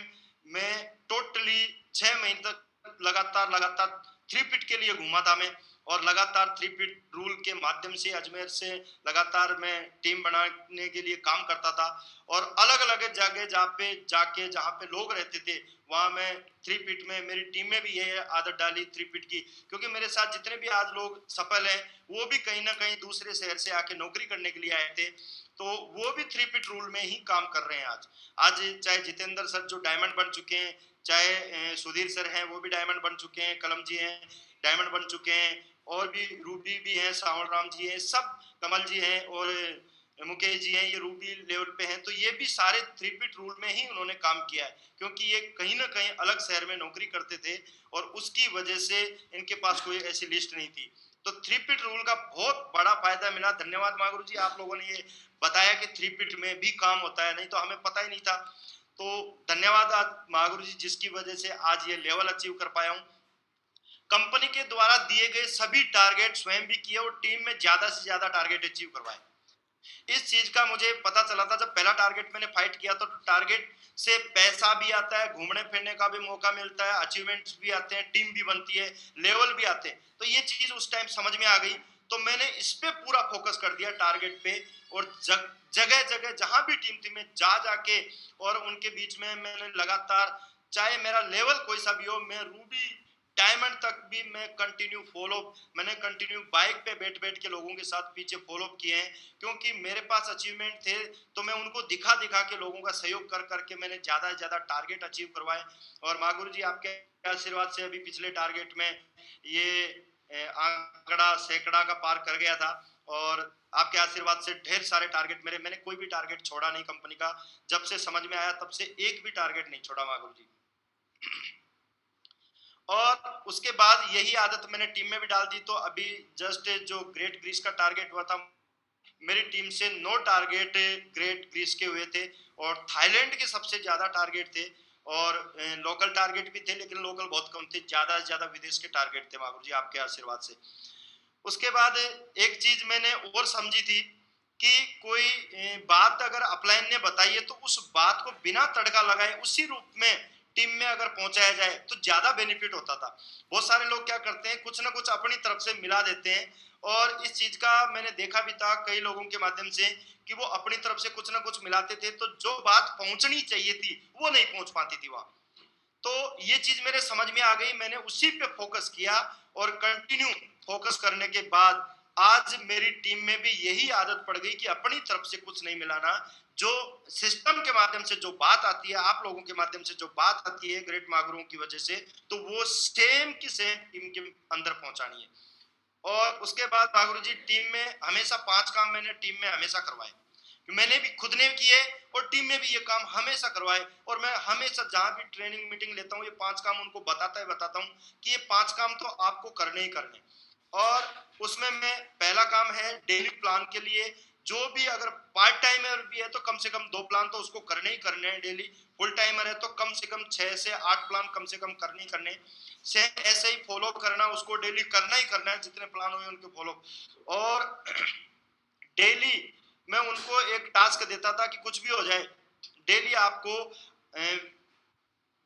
मैं टोटली 6 महीने तक लगातार 3 पीट के लिए घूमा था मैं, और लगातार 3 पीट रूल के माध्यम से अजमेर से लगातार मैं टीम बनाने के लिए काम करता था। और अलग अलग जगह जहाँ पे लोग रहते थे वहां मैं 3 पीट में, मेरी टीम में भी ये आदत डाली 3 पीट की, क्योंकि मेरे साथ जितने भी आज लोग सफल हैं वो भी कहीं ना कहीं दूसरे शहर से आके नौकरी करने के लिए आए थे, तो वो भी 3 पीट रूल में ही काम कर रहे हैं आज। चाहे जितेंद्र सर जो डायमंड बन चुके हैं, चाहे सुधीर सर हैं वो भी डायमंड बन चुके हैं, कलम जी हैं डायमंड बन चुके हैं, और भी रूबी भी हैं, सावल राम जी हैं, सब कमल जी हैं और मुकेश जी हैं, ये रूबी लेवल पे हैं। तो ये भी सारे 3 पीट रूल में ही उन्होंने काम किया है, क्योंकि ये कहीं ना कहीं अलग शहर में नौकरी करते थे और उसकी वजह से इनके पास कोई ऐसी लिस्ट नहीं थी। तो 3 पीट रूल का बहुत बड़ा फायदा मिला। धन्यवाद मागुरु जी, आप लोगों ने ये बताया कि 3 पीट में भी काम होता है, नहीं तो हमें पता ही नहीं था। तो धन्यवाद आज मागुरु जी, जिसकी वजह से आज ये लेवल अचीव कर पाया हूँ। कंपनी के द्वारा दिए गए सभी टारगेट स्वयं भी किए और टीम में ज्यादा से ज्यादा टारगेट अचीव करवाए। इस चीज का मुझे पता चला था जब पहला टारगेट मैंने फाइट किया, तो टारगेट से पैसा भी आता है, घूमने फिरने का भी मौका मिलता है, अचीवमेंट्स भी आते हैं, टीम भी बनती है, लेवल भी आते हैं। तो ये चीज उस टाइम समझ में आ गई, तो मैंने इस पे पूरा फोकस कर दिया टारगेट पे। और जगह जगह जहां भी टीम थी मैं जाके और उनके बीच में मैंने लगातार, चाहे मेरा लेवल कोई सा भी हो, मैं रूबी डायमंड तक भी मैं मैंने कंटिन्यू बाइक पे बैठ के लोगों के साथ पीछे फॉलो किए हैं, क्योंकि मेरे पास अचीवमेंट थे तो मैं उनको दिखा के लोगों का सहयोग कर करके मैंने ज्यादा से ज्यादा टारगेट अचीव करवाए। और मागुरु जी आपके आशीर्वाद से अभी पिछले टारगेट में ये आंकड़ा सैकड़ा का पार कर गया था, और आपके आशीर्वाद से ढेर सारे टारगेट मैंने कोई भी टारगेट छोड़ा नहीं कंपनी का। जब से समझ में आया तब से एक भी टारगेट नहीं छोड़ा मागुरु जी। और उसके बाद यही आदत मैंने टीम में भी डाल दी। तो अभी जस्ट जो ग्रेट ग्रीस का टारगेट हुआ था, मेरी टीम से 9 टारगेट ग्रेट ग्रीस के हुए थे, और थाईलैंड के सबसे ज्यादा टारगेट थे, और लोकल टारगेट भी थे, लेकिन लोकल बहुत कम थे, ज्यादा से ज्यादा विदेश के टारगेट थे मागुरु जी आपके आशीर्वाद से। उसके बाद एक चीज मैंने और समझी थी कि कोई बात अगर अपलाइन ने बताई है तो उस बात को बिना तड़का लगाए उसी रूप में टीम में अगर पहुंचाया जाए तो ज्यादा बेनिफिट होता था। बहुत सारे लोग क्या करते हैं, कुछ ना कुछ अपनी तरफ से मिला देते हैं, और इस चीज का मैंने देखा भी था कई लोगों के माध्यम से कि वो अपनी तरफ से कुछ ना कुछ मिलाते थे, तो जो बात पहुंचनी चाहिए थी वो नहीं पहुंच पाती थी वहां। तो ये चीज मेरे समझ में आ गई, मैंने उसी पे फोकस किया, और कंटिन्यू फोकस करने के बाद आज मेरी टीम में भी यही आदत पड़ गई कि अपनी तरफ से कुछ नहीं मिलाना। जो सिस्टम के माध्यम से जो बात आती है, आप लोगों के माध्यम से जो बात आती है ग्रेट मागुरों की वजह से, तो वो सेम की सेम टीम के अंदर पहुंचानी है। और उसके बाद मागुरु जी टीम में हमेशा 5 काम मैंने टीम में हमेशा करवाए, मैंने भी खुद ने किए और टीम में भी ये काम हमेशा करवाए। और मैं हमेशा जहां भी ट्रेनिंग मीटिंग लेता हूँ ये 5 काम उनको बताता हूँ कि ये 5 काम तो आपको करने ही करने। और उसमें मैं पहला काम है डेली प्लान के लिए, जो भी अगर पार्ट टाइमर भी है तो कम से कम 2 प्लान तो उसको करने ही करने हैं डेली, फुल टाइमर है तो कम से कम 6 से 8 प्लान कम से कम करने ही करने से, ऐसे ही फॉलो करना, उसको डेली करना ही करना है, जितने प्लान हुए उनके फॉलो। और डेली मैं उनको एक टास्क देता था कि कुछ भी हो जाए डेली आपको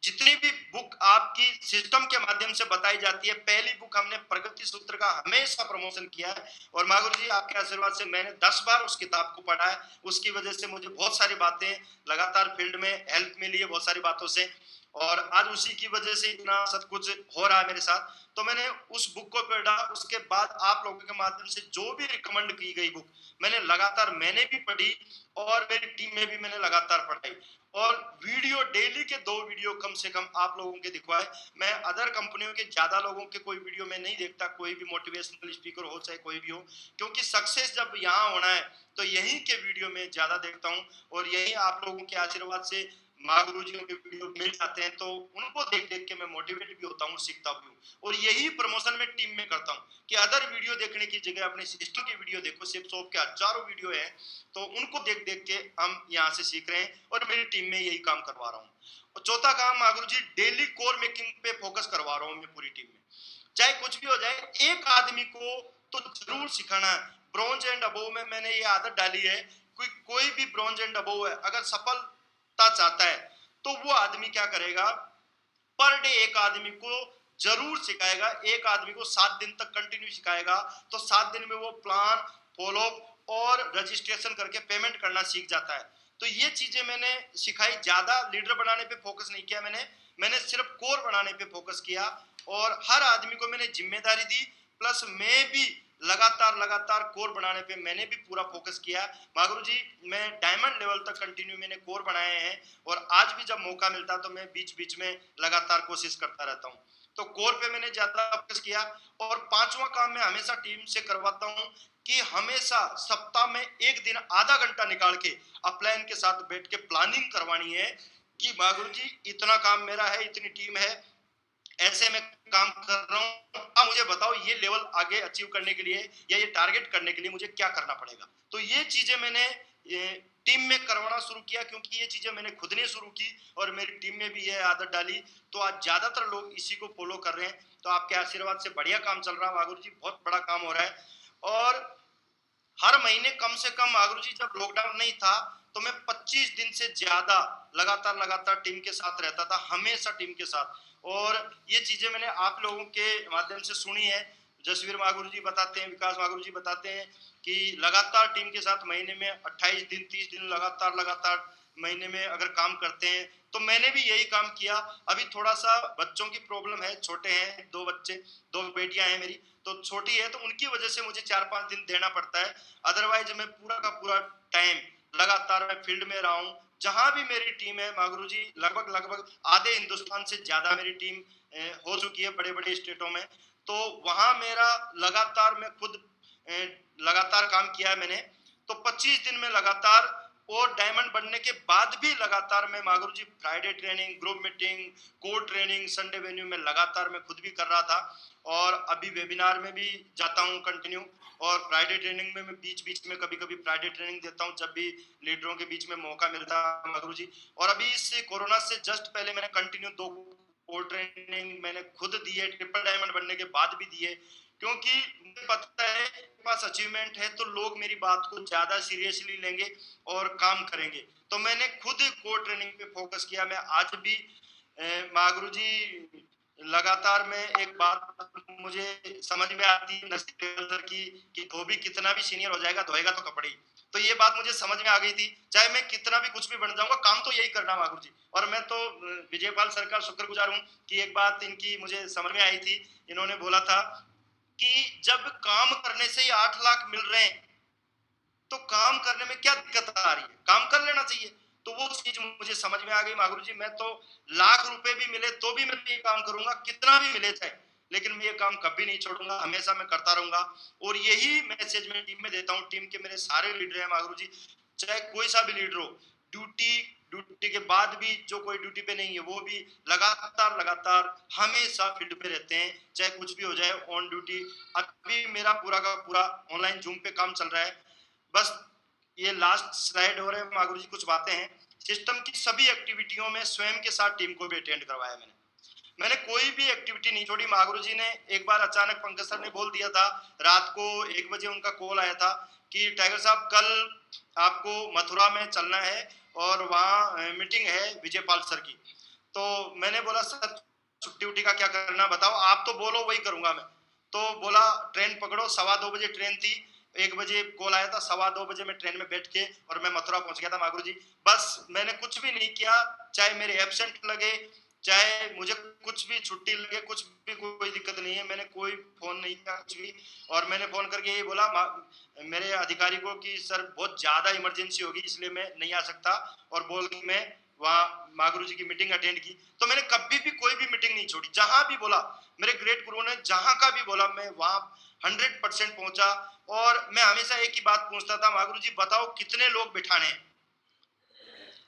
जितनी भी बुक आपकी सिस्टम के माध्यम से बताई जाती है, पहली बुक हमने प्रगति सूत्र का हमेशा प्रमोशन किया है, और मागुर जी आपके आशीर्वाद से मैंने 10 बार उस किताब को पढ़ा है। उसकी वजह से मुझे बहुत सारी बातें लगातार फील्ड में हेल्प मिली है, बहुत सारी बातों से, और आज उसी की वजह से इतना सब कुछ हो रहा है मेरे साथ। तो मैंने उस बुक को पढ़ा, उसके बाद आप लोगों के माध्यम से जो भी रिकमेंड की गई बुक मैंने लगातार मैंने भी पढ़ी, और मेरी टीम में भी मैंने लगातार पढ़ाई, और वीडियो डेली के 2 वीडियो कम से कम आप लोगों के दिखवाए। मैं अदर कंपनियों के ज्यादा लोगों के कोई वीडियो में नहीं देखता, कोई भी मोटिवेशनल स्पीकर हो चाहे कोई भी हो, क्योंकि सक्सेस जब यहाँ होना है तो यहीं के वीडियो में ज्यादा देखता हूँ, और यही आप लोगों के आशीर्वाद से माँ गुरुजियों के वीडियो मिल जाते हैं, तो उनको देख देख के मैं मोटिवेट भी होता हूँ, सीखता भी हूँ, और यही प्रमोशन में टीम में करता हूँ कि अदर वीडियो देखने की जगह अपने सिस्टम की वीडियो देखो। शिपसॉफ्ट के हजारों वीडियो है, तो उनको देख देख के हम यहाँ से सीख रहे हैं, और मेरी टीम में यही काम करवा रहा हूँ। और चौथा काम मागुरु जी, डेली कोर मेकिंग पे फोकस करवा रहा हूँ मैं पूरी टीम में, चाहे कुछ भी हो जाए, एक आदमी को तो जरूर सिखाना है। ब्रॉन्ज एंड अबोव में मैंने ये आदत डाली है, कोई भी ब्रॉन्ज एंड अबोव है, अगर सफलता चाहता है तो वो आदमी क्या करेगा, पर डे एक आदमी को जरूर सिखाएगा, एक आदमी को 7 दिन तक कंटिन्यू सिखाएगा, तो 7 दिन में वो प्लान फॉलो और रजिस्ट्रेशन करके पेमेंट करना सीख जाता है। तो ये चीजें मैंने सिखाई, ज्यादा लीडर बनाने पे फोकस नहीं किया मैंने सिर्फ कोर बनाने पे फोकस किया, और हर आदमी को मैंने जिम्मेदारी दी, प्लस मैं भी लगातार कोर बनाने पे मैंने भी पूरा फोकस किया। मागुरु जी मैं डायमंड लेवल तक कंटिन्यू मैंने कोर बनाए हैं, और आज भी जब मौका मिलता तो मैं बीच बीच में लगातार कोशिश करता रहता हूँ। तो कोर पे मैंने ज्यादा फोकस किया। और 5वां काम मैं हमेशा टीम से करवाता हूँ कि हमेशा सप्ताह में एक दिन आधा घंटा निकाल के अपलाइन के साथ बैठ के प्लानिंग करवानी है कि मागुरु जी इतना काम मेरा है, इतनी टीम है, ऐसे में काम कर रहा हूं, अब मुझे बताओ ये लेवल आगे अचीव करने के लिए या ये टारगेट करने के लिए मुझे क्या करना पड़ेगा। तो ये चीजें मैंने टीम में करवाना शुरू किया, क्योंकि ये चीजें मैंने खुद ने शुरू की और मेरी टीम में भी ये आदत डाली, तो आज ज्यादातर लोग इसी को फॉलो कर रहे हैं। तो आपके आशीर्वाद से बढ़िया काम चल रहा है मागुरु जी, बहुत बड़ा काम हो रहा है। और हर महीने कम से कम मागुरु जी जब लॉकडाउन नहीं था तो मैं 25 दिन से ज्यादा लगातार टीम के साथ रहता था, हमेशा टीम के साथ। और ये चीजें मैंने आप लोगों के माध्यम से सुनी है, जसवीर मागुरु जी बताते हैं, विकास मागुरु जी बताते हैं कि लगातार टीम के साथ महीने में 28 दिन 30 दिन लगातार महीने में अगर काम करते हैं, तो मैंने भी यही काम किया। अभी थोड़ा सा बच्चों की प्रॉब्लम है, छोटे हैं 2 बच्चे, 2 बेटियां हैं मेरी, तो छोटी है, तो उनकी वजह से मुझे 4-5 दिन देना पड़ता है। अदरवाइज मैं पूरा का पूरा टाइम लगातार मैं फील्ड में रहा हूँ। जहां भी मेरी टीम है मागुरु जी, लगभग आधे हिंदुस्तान से ज्यादा मेरी टीम हो चुकी है बड़े बड़े स्टेटों में, तो वहां मेरा लगातार मैं खुद लगातार काम किया है मैंने। तो 25 दिन में लगातार, और डायमंड बनने के बाद भी लगातार मैं Mahaguru ji Friday training, group meeting, core training, Sunday venue में लगातार मैं खुद भी कर रहा था, और अभी वेबिनार में भी जाता हूँ कंटिन्यू, और फ्राइडे ट्रेनिंग में मैं बीच बीच में कभी कभी फ्राइडे ट्रेनिंग देता हूँ जब भी लीडरों के बीच में मौका मिलता है मागुरु जी। और अभी इस कोरोना से जस्ट पहले मैंने कंटिन्यू 2 कोर ट्रेनिंग मैंने खुद दी है, ट्रिपल डायमंड बनने के बाद भी दी है, क्योंकि मुझे पता है मेरे पास अचीवमेंट है तो लोग मेरी बात को ज्यादा सीरियसली लेंगे और काम करेंगे। तो मैंने खुद कोर ट्रेनिंग पे फोकस किया। मैं आज भी मागुरु जी लगातार में एक बात मुझे समझ में आती है सर की कि धोबी कितना भी सीनियर हो जाएगा धोएगा तो कपड़े ही। तो ये बात मुझे समझ में आ गई थी, चाहे मैं कितना भी कुछ भी बन जाऊंगा, काम तो यही करना मागुरु जी। और मैं तो विजयपाल सर का शुक्रगुजार हूँ कि एक बात इनकी मुझे समझ में आई थी, इन्होंने बोला था कि जब काम करने से ही 8 लाख मिल रहे हैं तो काम करने में क्या दिक्कत आ रही है, काम कर लेना चाहिए। तो वो चीज मुझे समझ में आ गई मागुरु जी, मैं तो लाख रुपए भी मिले तो भी मैं ये काम करूंगा, कितना भी मिले चाहे, लेकिन मैं ये काम कभी नहीं छोड़ूंगा, हमेशा मैं करता रहूंगा। और यही मैसेज मैं टीम में देता हूँ। टीम के मेरे सारे लीडर हैं मागुरु जी, चाहे कोई सा भी लीडर हो, ड्यूटी ड्यूटी के बाद भी जो कोई ड्यूटी पे नहीं है वो भी लगातार हमेशा फील्ड पे रहते हैं, चाहे कुछ भी हो जाए ऑन ड्यूटी। अभी मेरा पूरा का पूरा ऑनलाइन जूम पे काम चल रहा है। बस ये लास्ट स्लाइड हो रहे हैं मागुरु जी, कुछ बातें हैं। सिस्टम की सभी एक्टिविटियों में स्वयं के साथ टीम को भी अटेंड करवाया मैंने कोई भी एक्टिविटी नहीं छोड़ी। मागुरु जी ने एक बार अचानक पंकज सर ने बोल दिया था, रात को 1 बजे उनका कॉल आया था कि टाइगर साहब कल आपको मथुरा में चलना है और वहाँ मीटिंग है विजयपाल सर की। तो मैंने बोला सर छुट्टी उट्टी का क्या करना बताओ, आप तो बोलो वही करूंगा मैं। तो बोला ट्रेन पकड़ो, 2:15 बजे ट्रेन थी, 1 बजे कॉल आया था, 2:15 बजे मैं ट्रेन में बैठ के और मैं मथुरा पहुंच गया था मागुरु जी। बस मैंने कुछ भी नहीं किया, चाहे मेरे एब्सेंट लगे, चाहे मुझे कुछ भी छुट्टी लगे, कुछ भी कोई दिक्कत नहीं है। मैंने कोई फोन नहीं किया कुछ भी, और मैंने फोन करके ये बोला मेरे अधिकारी को कि सर बहुत ज्यादा इमरजेंसी होगी इसलिए मैं नहीं आ सकता, और बोल के मैं वहाँ मागुरु जी की मीटिंग अटेंड की। तो मैंने कभी भी कोई भी मीटिंग नहीं छोड़ी, जहां भी बोला मेरे ग्रेट गुरु ने जहां का भी बोला मैं वहां 100% पहुंचा। और मैं हमेशा एक ही बात पूछता था, मागुरु जी बताओ कितने लोग बिठाने हैं,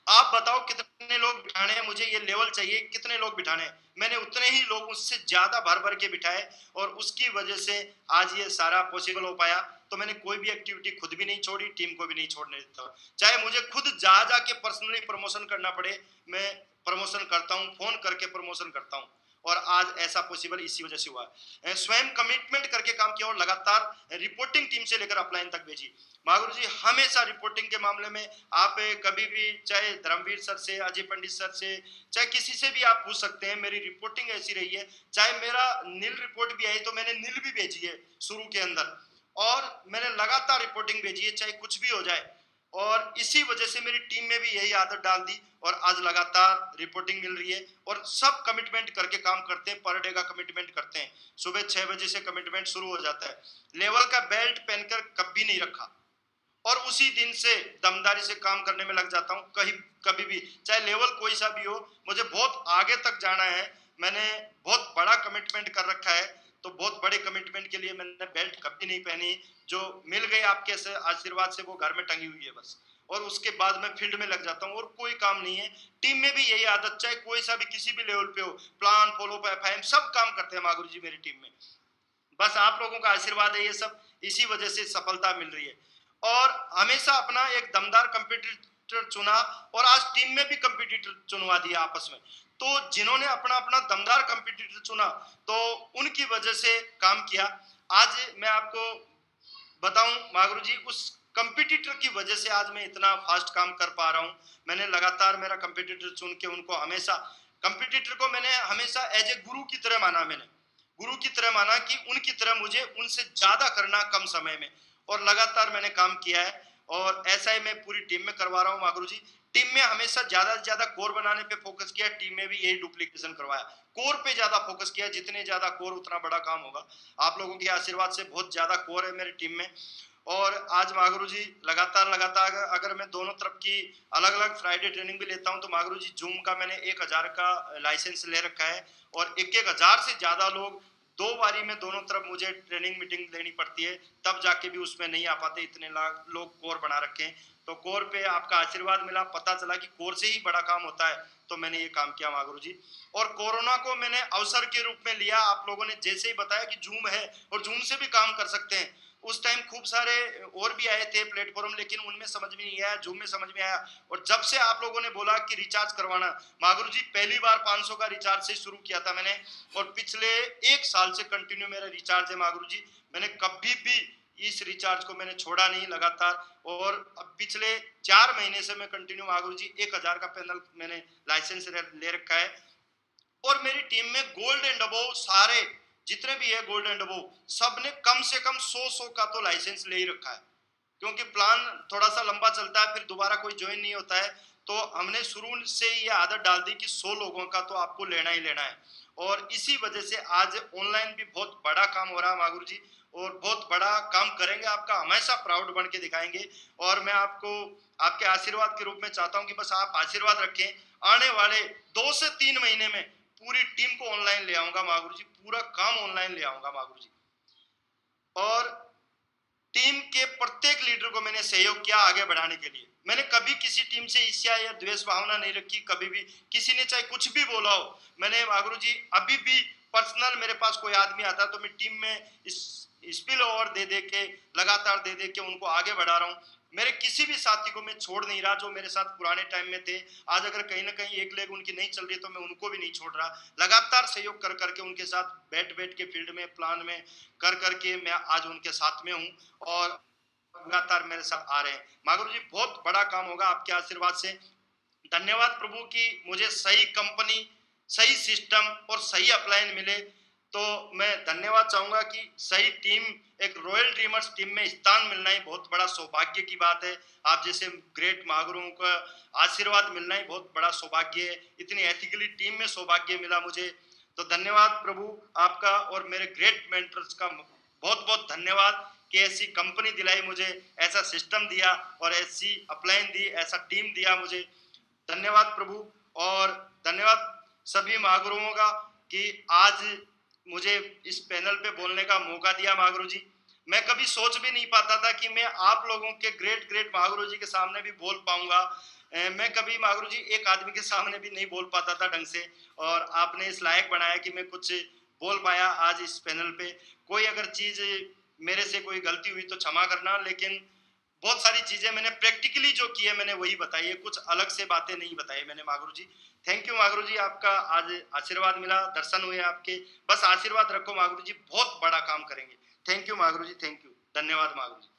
आप बताओ कितने लोग बिठाने हैं, मुझे ये लेवल चाहिए, कितने लोग बिठाने हैं। मैंने उतने ही लोग उससे ज्यादा भर भर के बिठाए और उसकी वजह से आज ये सारा पॉसिबल हो पाया। तो मैंने कोई भी एक्टिविटी खुद भी नहीं छोड़ी, टीम को भी नहीं छोड़ने देता। चाहे मुझे खुद जा के पर्सनली प्रमोशन करना पड़े, मैं प्रमोशन करता हूँ, फोन करके प्रमोशन करता हूँ। और आज ऐसा पॉसिबल इसी वजह से हुआ है। स्वयं कमिटमेंट करके काम किया और लगातार रिपोर्टिंग टीम से लेकर अपलाइन तक भेजी। मागुरु जी हमेशा रिपोर्टिंग के मामले में आप कभी भी चाहे धर्मवीर सर से, अजय पंडित सर से, चाहे किसी से भी आप पूछ सकते हैं, मेरी रिपोर्टिंग ऐसी रही है। चाहे मेरा नील रिपोर्ट भी आई तो मैंने नील भी भेजी है शुरू के अंदर, और मैंने लगातार रिपोर्टिंग भेजी है चाहे कुछ भी हो जाए। और इसी वजह से मेरी टीम में भी यही आदत डाल दी और आज लगातार रिपोर्टिंग मिल रही है। और सब कमिटमेंट करके काम करते हैं, पर डे का कमिटमेंट करते हैं। सुबह 6 बजे से कमिटमेंट शुरू हो जाता है। लेवल का बेल्ट पहनकर कभी नहीं रखा और उसी दिन से दमदारी से काम करने में लग जाता हूँ। कहीं कभी भी चाहे लेवल कोई सा भी हो, मुझे बहुत आगे तक जाना है, मैंने बहुत बड़ा कमिटमेंट कर रखा है। तो बहुत बड़े कमिटमेंट के लिए मैंने बेल्ट कभी नहीं पहनी, जो मिल गई आपके आशीर्वाद से वो घर में टंगी हुई है बस। और उसके बाद मैं फील्ड में लग जाता हूँ और कोई काम नहीं है। टीम में भी यही आदत, चाहे कोई सा भी किसी भी लेवल पे हो, प्लान फॉलो एफआईएम सब काम करते हैं मागुरु जी मेरी टीम में। बस आप लोगों का आशीर्वाद है, ये सब इसी वजह से सफलता मिल रही है। और हमेशा अपना एक दमदार कंपटीटर चुना और आज टीम में भी कंपटीटर चुनवा दिया आपस में। तो जिन्होंने अपना अपना दमदार कंपटीटर चुना तो उनकी वजह से काम किया। आज मैं आपको बताऊं मागुरु जी, उस कंपटीटर की वजह से आज मैं इतना फास्ट काम कर पा रहा हूं। मैंने लगातार मेरा कंपटीटर चुन के उनको हमेशा, कंपटीटर को मैंने हमेशा एज ए गुरु की तरह माना, मैंने गुरु की तरह माना कि उनकी तरह मुझे उनसे ज्यादा करना कम समय में, और लगातार मैंने काम किया है। और ऐसा ही मैं पूरी टीम में करवा रहा हूँ मागुरु जी। टीम में हमेशा ज्यादा से ज्यादा कोर बनाने पे फोकस किया, टीम में भी यही डुप्लीकेशन करवाया, कोर पे ज्यादा फोकस किया। जितने ज्यादा कोर उतना बड़ा काम होगा। आप लोगों के आशीर्वाद से बहुत ज्यादा कोर है मेरी टीम में। और आज मागुरु जी लगातार अगर मैं दोनों तरफ की अलग अलग फ्राइडे ट्रेनिंग भी लेता हूं तो मागुरु जी जूम का मैंने 1000 का लाइसेंस ले रखा है और 1000 से ज्यादा लोग 2 बारी में दोनों तरफ मुझे ट्रेनिंग मीटिंग लेनी पड़ती है, तब जाके भी उसमें नहीं आ पाते, इतने लोग कोर बना रखे हैं। तो कोर पे आपका आशीर्वाद मिला, पता चला कि कोर से ही बड़ा काम होता है, तो मैंने ये काम किया मागुरु जी। और कोरोना को मैंने अवसर के रूप में लिया। आप लोगों ने जैसे ही बताया कि जूम है और जूम से भी काम कर सकते हैं, उस टाइम खूब सारे और भी आए थे प्लेटफॉर्म, लेकिन उनमें समझ में नहीं आया, जूम में समझ में आया। और जब से आप लोगों ने बोला कि रिचार्ज करवाना, मागुरु जी पहली बार 500 का रिचार्ज से शुरू किया था मैंने, और पिछले 1 साल से कंटिन्यू मेरा रिचार्ज है मागुरु जी। मैंने कभी भी इस रिचार्ज को मैंने छोड़ा नहीं, लगातार। और अब पिछले 4 महीने से मैं कंटिन्यू मागुरु जी 1000 का पैनल मैंने लाइसेंस ले रखा है। और मेरी टीम में गोल्ड एंड अबोव सारे जितने भी है गोल्ड एंड अबोव, सबने कम से कम 100 का तो लाइसेंस ले ही रखा है, क्योंकि प्लान थोड़ा सा लंबा चलता है, फिर दोबारा कोई ज्वाइन नहीं होता है। तो हमने शुरू से ये आदत डाल दी कि 100 लोगों का तो आपको लेना ही लेना है। और इसी वजह से आज ऑनलाइन भी बहुत बड़ा काम हो रहा है मागुरु जी, और बहुत बड़ा काम करेंगे, आपका हमेशा प्राउड बन के दिखाएंगे। और मैं आपको आपके आशीर्वाद के रूप में चाहता हूं कि बस आप आशीर्वाद रखें। आने वाले 2 से 3 महीने में पूरी टीम को ऑनलाइन ले आऊंगा मागुरु जी, पूरा काम ऑनलाइन ले आऊंगा मागुरु जी। और टीम के प्रत्येक लीडर को मैंने सहयोग किया आगे बढ़ाने के लिए। मैंने कभी किसी टीम से ईर्ष्या या द्वेष भावना नहीं रखी, कभी भी किसी ने चाहे कुछ भी बोला हो। मैंने गुरु जी अभी भी पर्सनल मेरे पास कोई आदमी आता तो मैं टीम में स्पिल ओवर दे के लगातार दे के उनको आगे बढ़ा रहा हूँ। मेरे किसी भी साथी को मैं छोड़ नहीं रहा जो मेरे साथ पुराने टाइम में थे। आज अगर कहीं ना कहीं एक लेग उनकी नहीं चल रही तो मैं उनको भी नहीं छोड़ रहा। लगातार सहयोग कर करके उनके साथ बैठ के फील्ड में प्लान में कर करके मैं आज उनके साथ में हूँ और लगातार मेरे साथ आ रहे हैं। महागुरु जी बहुत बड़ा काम होगा आपके आशीर्वाद से। धन्यवाद प्रभु कि मुझे सही कंपनी, सही सिस्टम और सही अपलाइन मिले। तो मैं धन्यवाद चाहूंगा कि सही टीम, एक रॉयल ड्रीमर्स टीम में स्थान मिलना ही बहुत बड़ा सौभाग्य की बात है। आप जैसे ग्रेट महागुरुओं का आशीर्वाद मिलना ही बहुत बड़ा सौभाग्य है। इतनी एथिकली टीम में सौभाग्य मिला मुझे, तो धन्यवाद प्रभु आपका और मेरे ग्रेट मेंटर्स का बहुत बहुत धन्यवाद कि ऐसी कंपनी दिलाई मुझे, ऐसा सिस्टम दिया और ऐसी अपलाइन दी, ऐसा टीम दिया मुझे। धन्यवाद प्रभु और धन्यवाद सभी महागुरुओं का कि आज मुझे इस पैनल पे बोलने का मौका दिया। महागुरु जी मैं कभी सोच भी नहीं पाता था कि मैं आप लोगों के ग्रेट महागुरु जी के सामने भी बोल पाऊंगा। मैं कभी महागुरु जी एक आदमी के सामने भी नहीं बोल पाता था ढंग से, और आपने इस लायक बनाया कि मैं कुछ बोल पाया आज इस पैनल पे। कोई अगर चीज मेरे से कोई गलती हुई तो क्षमा करना, लेकिन बहुत सारी चीजें मैंने प्रैक्टिकली जो की है मैंने वही बताई है, कुछ अलग से बातें नहीं बताई मैंने। महागुरु जी थैंक यू महागुरु जी, आपका आज आशीर्वाद मिला, दर्शन हुए आपके, बस आशीर्वाद रखो महागुरु जी, बहुत बड़ा काम करेंगे। Thank you Mahaguru ji, thank you, धन्यवाद महागुरु जी।